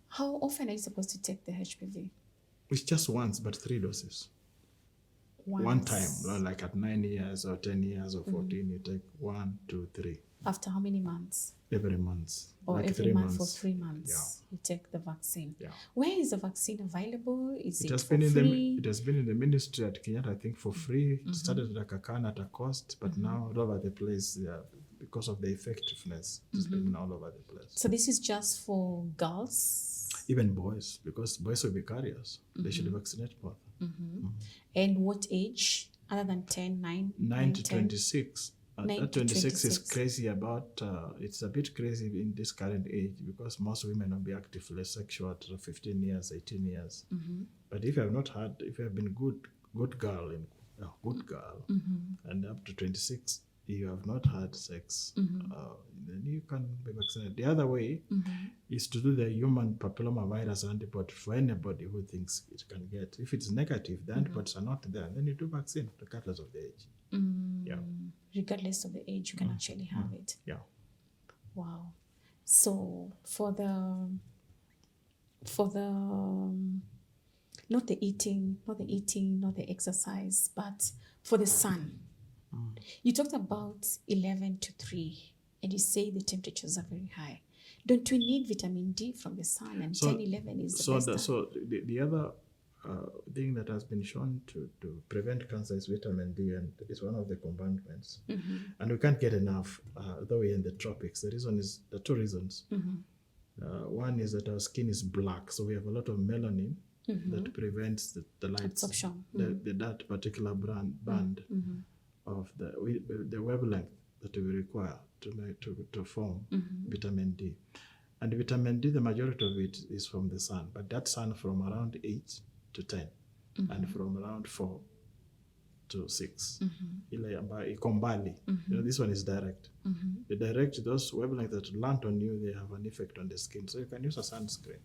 [SPEAKER 1] How often are you supposed to take the HPV?
[SPEAKER 2] It's just once, but 3 doses. One time, like at 9 years or 10 years or 14, you take 1, 2, 3.
[SPEAKER 1] After how many months?
[SPEAKER 2] Every month.
[SPEAKER 1] Or
[SPEAKER 2] like
[SPEAKER 1] every month for 3 months, you take the vaccine.
[SPEAKER 2] Yeah.
[SPEAKER 1] Where is the vaccine available? Is it
[SPEAKER 2] has
[SPEAKER 1] for
[SPEAKER 2] been
[SPEAKER 1] free?
[SPEAKER 2] It has been in the ministry at Kenyatta, I think, for free. It started at Kakan at a cost, but now all over the place, because of the effectiveness, it's been all over the place.
[SPEAKER 1] So this is just for girls?
[SPEAKER 2] Even boys, because boys will be carriers. They should vaccinate both.
[SPEAKER 1] And what age? Other than 10, 9?
[SPEAKER 2] 9 to
[SPEAKER 1] 10?
[SPEAKER 2] 26. That 26 is crazy about, it's a bit crazy in this current age, because most women will be actively sexual at 15 years, 18 years. But if you have been good girl, and up to 26, you have not had sex, then you can be vaccinated. The other way is to do the human papilloma virus antibody for anybody who thinks it can get. If it's negative, the antibodies are not there, then you do vaccine regardless of the age.
[SPEAKER 1] Regardless of the age, you can actually have it.
[SPEAKER 2] Yeah.
[SPEAKER 1] Wow. So for the not the eating, not the exercise, but for the sun. You talked about 11 to 3, and you say the temperatures are very high. Don't we need vitamin D from the sun? And 10, 11 is the best time.
[SPEAKER 2] So the other thing that has been shown to prevent cancer is vitamin D, and it's one of the commandments. And we can't get enough, though we're in the tropics. The reason is the 2 reasons. One is that our skin is black, so we have a lot of melanin that prevents the light
[SPEAKER 1] absorption.
[SPEAKER 2] That particular band of the wavelength that we require to form vitamin D. And vitamin D, the majority of it is from the sun, but that sun from around 8 to 10 and from around 4 to 6. This one is direct. The direct, those wavelengths that land on you, they have an effect on the skin. So you can use a sunscreen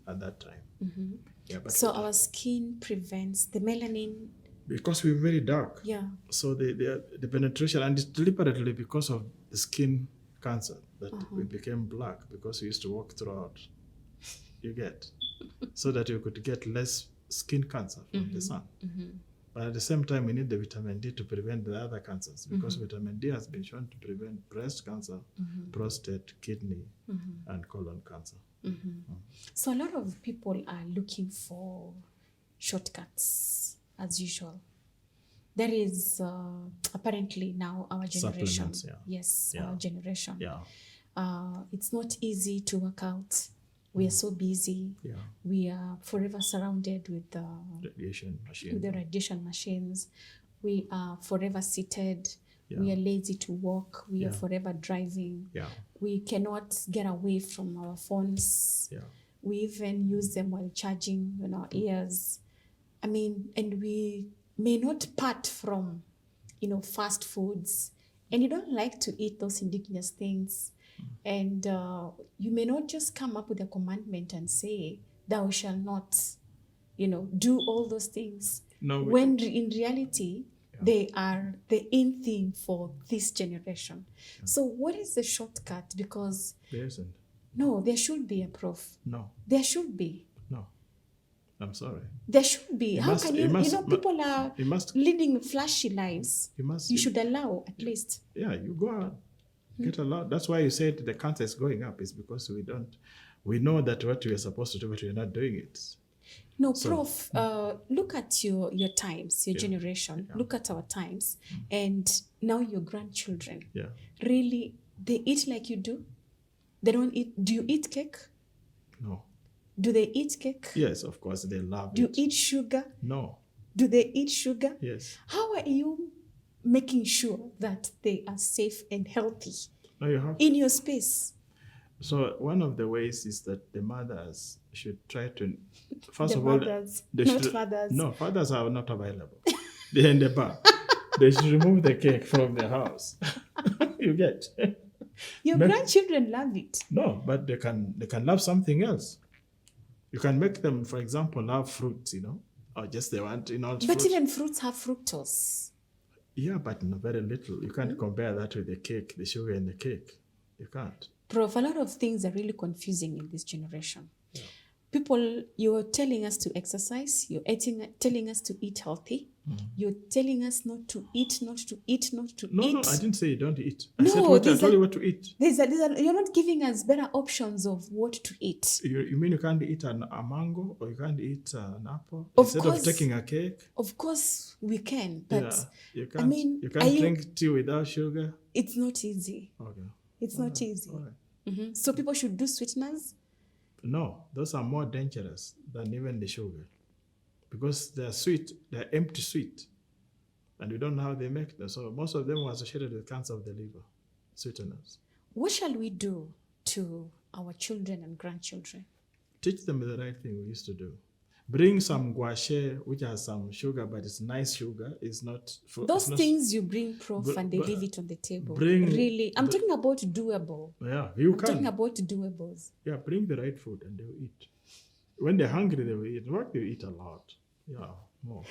[SPEAKER 2] at that time. But
[SPEAKER 1] so our skin prevents the melanin.
[SPEAKER 2] Because we're very dark.
[SPEAKER 1] Yeah.
[SPEAKER 2] So the penetration, and it's deliberately because of the skin cancer. that we became black because we used to walk throughout. You get? So that you could get less skin cancer from the sun. But at the same time, we need the vitamin D to prevent the other cancers because vitamin D has been shown to prevent breast cancer, prostate, kidney, and colon cancer.
[SPEAKER 1] So a lot of people are looking for shortcuts as usual. There is apparently now our generation.
[SPEAKER 2] Supplements, yeah.
[SPEAKER 1] Yes,
[SPEAKER 2] Yeah.
[SPEAKER 1] our generation.
[SPEAKER 2] Yeah,
[SPEAKER 1] It's not easy to work out. We are so busy.
[SPEAKER 2] yeah.
[SPEAKER 1] We are forever surrounded with the
[SPEAKER 2] Radiation machine.
[SPEAKER 1] with the radiation machines. We are forever seated. We
[SPEAKER 2] Yeah.
[SPEAKER 1] are lazy to walk. We are
[SPEAKER 2] Yeah.
[SPEAKER 1] forever driving.
[SPEAKER 2] Yeah,
[SPEAKER 1] We cannot get away from our phones.
[SPEAKER 2] yeah.
[SPEAKER 1] We even use them while charging in our ears. I mean, and we may not part from, fast foods. And you don't like to eat those indigenous things. And you may not just come up with a commandment and say, thou shalt not, do all those things.
[SPEAKER 2] No,
[SPEAKER 1] When in reality, they are the in thing for this generation. So what is the shortcut? Because
[SPEAKER 2] there isn't.
[SPEAKER 1] no, there should be a proof.
[SPEAKER 2] No,
[SPEAKER 1] There should be.
[SPEAKER 2] no. I'm sorry.
[SPEAKER 1] There should be.
[SPEAKER 2] You
[SPEAKER 1] How
[SPEAKER 2] must-
[SPEAKER 1] can
[SPEAKER 2] you
[SPEAKER 1] you?
[SPEAKER 2] must-
[SPEAKER 1] People are
[SPEAKER 2] You must.
[SPEAKER 1] leading flashy lives.
[SPEAKER 2] You must.
[SPEAKER 1] You should allow at least.
[SPEAKER 2] Yeah, you go out, get a lot. That's why you said the cancer is going up. Is because we know that what we are supposed to do, but we are not doing it.
[SPEAKER 1] No,
[SPEAKER 2] So-
[SPEAKER 1] Prof, look at your times, your generation.
[SPEAKER 2] Yeah.
[SPEAKER 1] Look at our times. And now your grandchildren.
[SPEAKER 2] Yeah.
[SPEAKER 1] Really, they eat like you do? They don't eat. Do you eat cake?
[SPEAKER 2] No.
[SPEAKER 1] Do they eat cake?
[SPEAKER 2] Yes, of course they love
[SPEAKER 1] Do you
[SPEAKER 2] it.
[SPEAKER 1] eat sugar?
[SPEAKER 2] No.
[SPEAKER 1] Do they eat sugar?
[SPEAKER 2] Yes.
[SPEAKER 1] How are you making sure that they are safe and healthy
[SPEAKER 2] No, you have.
[SPEAKER 1] in your space?
[SPEAKER 2] So one of the ways is that the mothers should try to, first
[SPEAKER 1] The
[SPEAKER 2] of all,
[SPEAKER 1] mothers,
[SPEAKER 2] they
[SPEAKER 1] not
[SPEAKER 2] should,
[SPEAKER 1] fathers.
[SPEAKER 2] No, fathers are not available. They're in the bar. They should remove the cake from the house. You get?
[SPEAKER 1] Your
[SPEAKER 2] Make-
[SPEAKER 1] grandchildren love it.
[SPEAKER 2] No, but they can love something else. You can make them, for example, love fruits, or just they want,
[SPEAKER 1] But
[SPEAKER 2] fruit.
[SPEAKER 1] even fruits have fructose.
[SPEAKER 2] Yeah, but no, very little. You can't compare that with the cake, the sugar in the cake. You can't.
[SPEAKER 1] Prof, a lot of things are really confusing in this generation. People, you're telling us to exercise, you're telling us to eat healthy, you're telling us not to eat.
[SPEAKER 2] No, I didn't say you don't eat. I
[SPEAKER 1] No,
[SPEAKER 2] said I
[SPEAKER 1] there's
[SPEAKER 2] told
[SPEAKER 1] a-
[SPEAKER 2] you what to eat.
[SPEAKER 1] You're not giving us better options of what to eat.
[SPEAKER 2] You mean you can't eat a mango or you can't eat an apple
[SPEAKER 1] Of
[SPEAKER 2] instead
[SPEAKER 1] course.
[SPEAKER 2] of taking a cake?
[SPEAKER 1] Of course, we can, but
[SPEAKER 2] Yeah, you can't.
[SPEAKER 1] mean,
[SPEAKER 2] you
[SPEAKER 1] are
[SPEAKER 2] can't
[SPEAKER 1] you-
[SPEAKER 2] drink tea without sugar.
[SPEAKER 1] it's not easy.
[SPEAKER 2] Okay.
[SPEAKER 1] It's not easy.
[SPEAKER 2] All right.
[SPEAKER 1] So people should do sweeteners.
[SPEAKER 2] No, those are more dangerous than even the sugar, because they're sweet. They're empty sweet, and we don't know how they make them. So most of them are associated with cancer of the liver. Sweeteners.
[SPEAKER 1] What shall we do to our children and grandchildren?
[SPEAKER 2] Teach them the right thing we used to do. Bring some guache, which has some sugar, but it's nice sugar. It's not for
[SPEAKER 1] Those
[SPEAKER 2] it's not-
[SPEAKER 1] things you bring, Prof,
[SPEAKER 2] But-
[SPEAKER 1] and they
[SPEAKER 2] but
[SPEAKER 1] leave it on the table.
[SPEAKER 2] bring
[SPEAKER 1] Really, I'm
[SPEAKER 2] the-
[SPEAKER 1] talking about doable.
[SPEAKER 2] Yeah, you
[SPEAKER 1] I'm talking
[SPEAKER 2] can.
[SPEAKER 1] about doables.
[SPEAKER 2] Yeah, bring the right food and they'll eat. When they're hungry, they will eat. Work, they eat a lot. Yeah, more.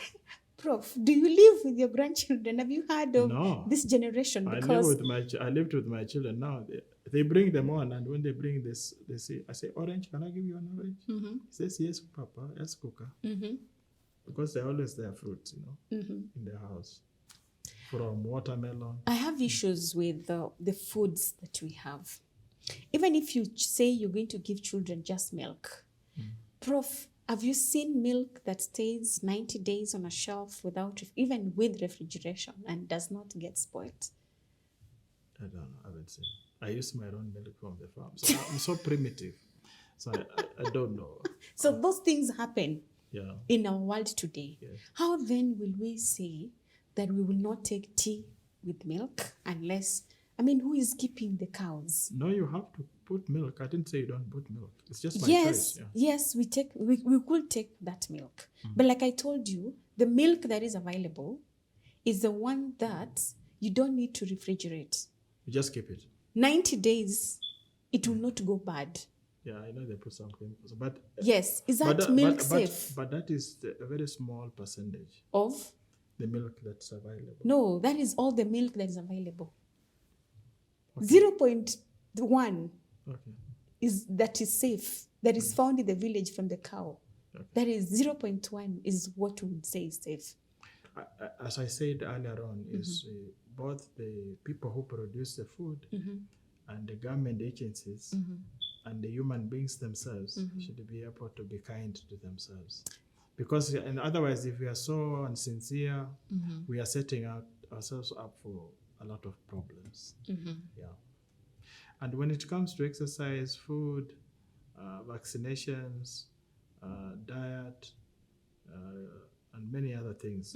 [SPEAKER 1] Prof, do you live with your grandchildren? Have you heard of
[SPEAKER 2] No.
[SPEAKER 1] this generation?
[SPEAKER 2] I
[SPEAKER 1] Because
[SPEAKER 2] lived with my children now. They bring them on, and when they bring this, they say, I say, orange, can I give you an orange? He says, yes, Papa, yes, Kuka. Because they're always their fruits, in the house. From watermelon.
[SPEAKER 1] I have issues with the foods that we have. Even if you say you're going to give children just milk. Prof, have you seen milk that stays 90 days on a shelf even with refrigeration and does not get spoiled?
[SPEAKER 2] I don't know. I haven't seen. I use my own milk from the farm. So I'm so primitive. So I don't know.
[SPEAKER 1] So those things happen
[SPEAKER 2] Yeah.
[SPEAKER 1] in our world today.
[SPEAKER 2] Yes.
[SPEAKER 1] How then will we say that we will not take tea with milk unless, who is keeping the cows?
[SPEAKER 2] No, you have to put milk. I didn't say you don't put milk. It's just my
[SPEAKER 1] Yes,
[SPEAKER 2] choice. Yeah.
[SPEAKER 1] yes, we could take that milk. But like I told you, the milk that is available is the one that you don't need to refrigerate.
[SPEAKER 2] You just keep it.
[SPEAKER 1] 90 days, it will not go bad.
[SPEAKER 2] Yeah, I know they put some chemicals, but
[SPEAKER 1] Yes, is that milk safe?
[SPEAKER 2] But that is a very small percentage.
[SPEAKER 1] Of?
[SPEAKER 2] The milk that's available.
[SPEAKER 1] No, that is all the milk that is available. 0. The one
[SPEAKER 2] Okay.
[SPEAKER 1] that is safe, that is found in the village from the cow.
[SPEAKER 2] Okay.
[SPEAKER 1] That is 0.1 is what we would say is safe.
[SPEAKER 2] As I said earlier on, is both the people who produce the food and the government agencies and the human beings themselves should be able to be kind to themselves. Because, and otherwise, if we are so unsincere, we are setting ourselves up for a lot of problems. Yeah. And when it comes to exercise, food, vaccinations, diet, and many other things,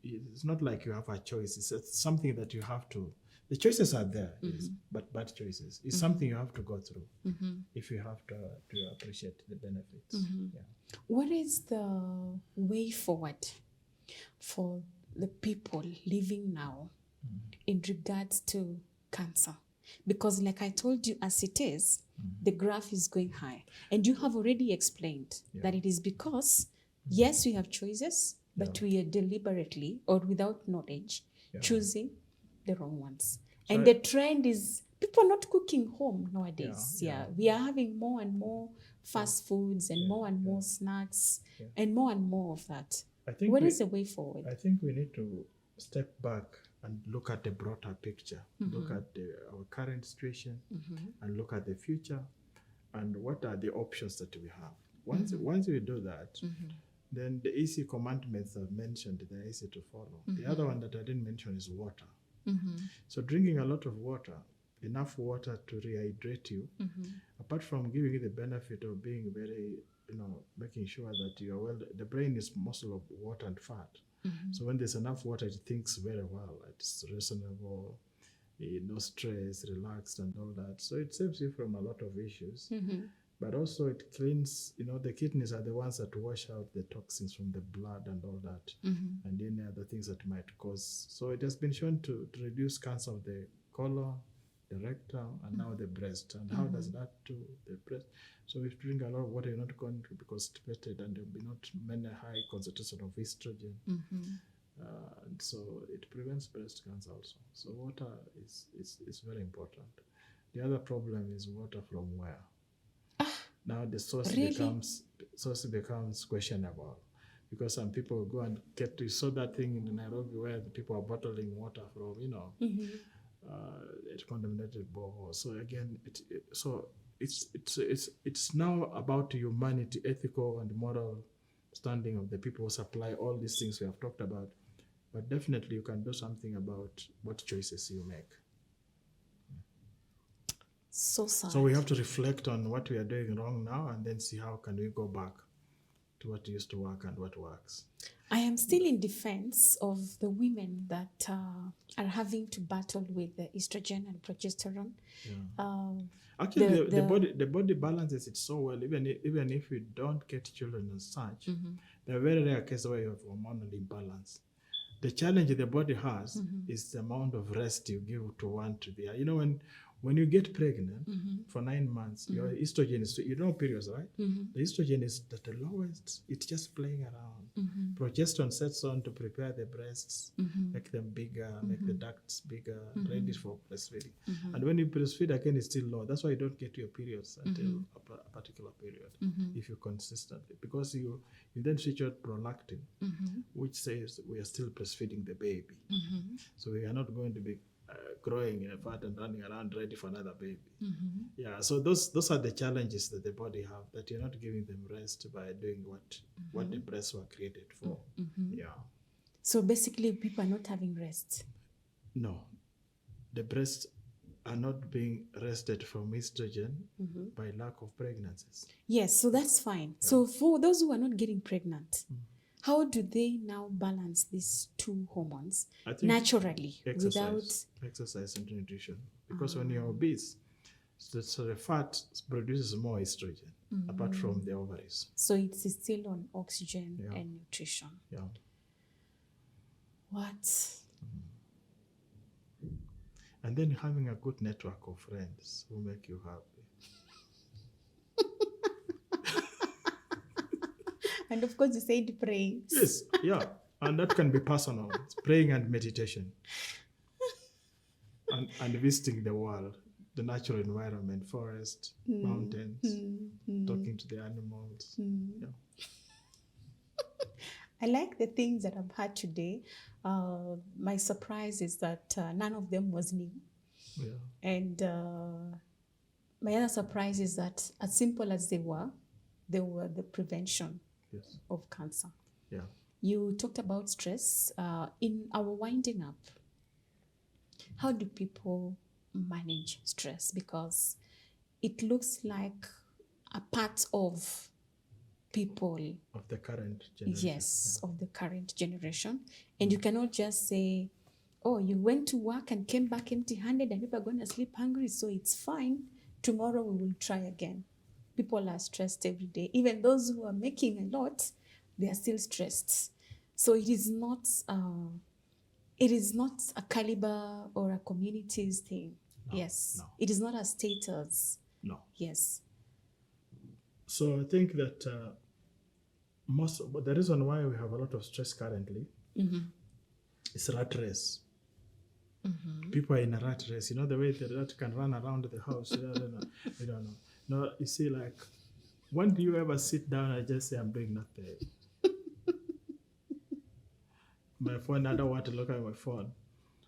[SPEAKER 2] it's not like you have a choice. It's something that you have to. The choices are there, yes, but bad choices. It's something you have to go through if you have to appreciate the benefits. Yeah.
[SPEAKER 1] What is the way forward for the people living now in regards to cancer? Because like I told you, as it is, the graph is going high. And you have already explained that it is because, yes, we have choices, but we are deliberately or without knowledge choosing the wrong ones.
[SPEAKER 2] So
[SPEAKER 1] and the trend is people are not cooking home nowadays. We are having more and more fast foods and more and more snacks and more of that.
[SPEAKER 2] I think
[SPEAKER 1] What is the way forward?
[SPEAKER 2] I think we need to step back and look at the broader picture, look at our current situation, and look at the future, and what are the options that we have. Once we do that, then the easy commandments I've mentioned, they're easy to follow. The other one that I didn't mention is water. So drinking a lot of water, enough water to rehydrate you, apart from giving you the benefit of being very, making sure that you are well, the brain is muscle of water and fat. So when there's enough water, it thinks very well. It's reasonable, no stress, relaxed and all that. So it saves you from a lot of issues. But also it cleans, the kidneys are the ones that wash out the toxins from the blood and all that, and any other things that might cause. So it has been shown to reduce cancer of the colon, the rectum, and now the breast. And how does that do the breast? So if you drink a lot of water, you're not going to be constipated, and there'll be not many high concentration of estrogen. And so it prevents breast cancer also. So water is very important. The other problem is water from where? Now the source becomes questionable, because some people go and you saw that thing in Nairobi where the people are bottling water from, it contaminated borehole. So again, it's now about humanity, ethical and moral standing of the people who supply all these things we have talked about. But definitely you can do something about what choices you make.
[SPEAKER 1] So sad.
[SPEAKER 2] So we have to reflect on what we are doing wrong now, and then see how can we go back to what used to work and what works.
[SPEAKER 1] I am still in defense of the women that are having to battle with the estrogen and progesterone.
[SPEAKER 2] Actually, the body balances it so well. Even if you don't get children as such, there are very rare cases where you have hormonal imbalance. The challenge the body has is the amount of rest you give to one to the other. When you get pregnant for 9 months, your estrogen is, periods, right? The estrogen is at the lowest. It's just playing around. Progesterone sets on to prepare the breasts, make them bigger, make the ducts bigger, ready for breastfeeding. And when you breastfeed again, it's still low. That's why you don't get your periods until a particular period, if you consistently, because you then switch out prolactin, which says we are still breastfeeding the baby. So we are not going to be growing in a fat and running around ready for another baby. So those are the challenges that the body have, that you're not giving them rest by doing what the breasts were created for.
[SPEAKER 1] So basically people are not having rest.
[SPEAKER 2] No, the breasts are not being rested from estrogen by lack of pregnancies.
[SPEAKER 1] Yes, so that's fine. So for those who are not getting pregnant, how do they now balance these two hormones naturally without
[SPEAKER 2] exercise and nutrition? Because when you're obese, so the fat produces more estrogen apart from the ovaries.
[SPEAKER 1] So it's still on oxygen and nutrition. What?
[SPEAKER 2] And then having a good network of friends who make you happy.
[SPEAKER 1] And of course, you said praying.
[SPEAKER 2] Yes, and that can be personal. It's praying and meditation, and visiting the world. the natural environment, forest, mountains, talking to the animals. Yeah.
[SPEAKER 1] I like the things that I've had today. My surprise is that none of them was new.
[SPEAKER 2] Yeah.
[SPEAKER 1] And my other surprise is that as simple as they were the prevention
[SPEAKER 2] Yes.
[SPEAKER 1] of cancer.
[SPEAKER 2] Yeah.
[SPEAKER 1] You talked about stress. In our winding up, how do people manage stress? Because it looks like a part of people,
[SPEAKER 2] Of the current generation.
[SPEAKER 1] yes, of the current generation. And you cannot just say, oh, you went to work and came back empty handed and people are going to sleep hungry, so it's fine. Tomorrow we will try again. People are stressed every day. Even those who are making a lot, they are still stressed. So it is not a caliber or a community's thing.
[SPEAKER 2] No,
[SPEAKER 1] Yes.
[SPEAKER 2] no.
[SPEAKER 1] It is not a status.
[SPEAKER 2] No.
[SPEAKER 1] Yes.
[SPEAKER 2] So I think that the reason why we have a lot of stress currently is rat race. People are in a rat race. You know the way the rat can run around the house. You don't know. You don't know. No, you see, like, when do you ever sit down and just say, I'm doing nothing? My phone, I don't want to look at my phone.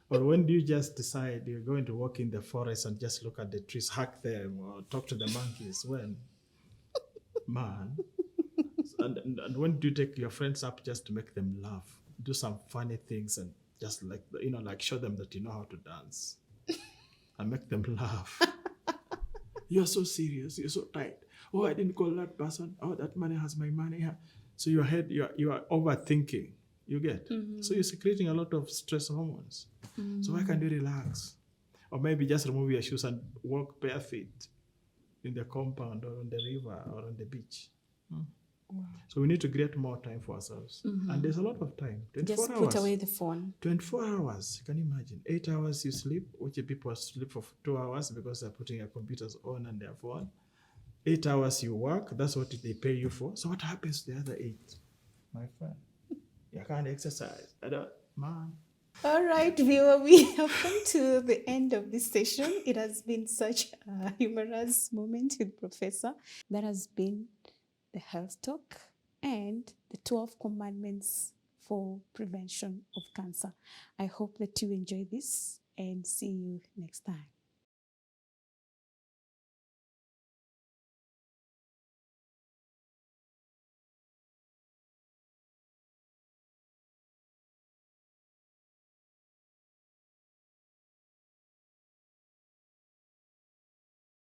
[SPEAKER 2] Or when do you just decide you're going to walk in the forest and just look at the trees, hack them, or talk to the monkeys? When? Man. And when do you take your friends up just to make them laugh? Do some funny things and just like show them that you know how to dance and make them laugh. You're so serious. You're so tight. Oh, I didn't call that person. Oh, that money has my money. Yeah. So your head, you are overthinking. You get. So you're secreting a lot of stress hormones. So why can't you relax? Or maybe just remove your shoes and walk barefoot in the compound or on the river or on the beach.
[SPEAKER 1] Wow.
[SPEAKER 2] So we need to create more time for ourselves. And there's a lot of time. 24
[SPEAKER 1] Just
[SPEAKER 2] hours.
[SPEAKER 1] put away the phone.
[SPEAKER 2] 24 hours. Can you imagine? 8 hours you sleep, which people sleep for 2 hours because they're putting their computers on and their phone. 8 hours you work. That's what they pay you for. So what happens to the other 8? My friend, you can't exercise. Man.
[SPEAKER 1] All right, viewer, we have come to the end of this session. It has been such a humorous moment with Professor. That has been the health talk and the 12 commandments for prevention of cancer. I hope that you enjoy this and see you next time.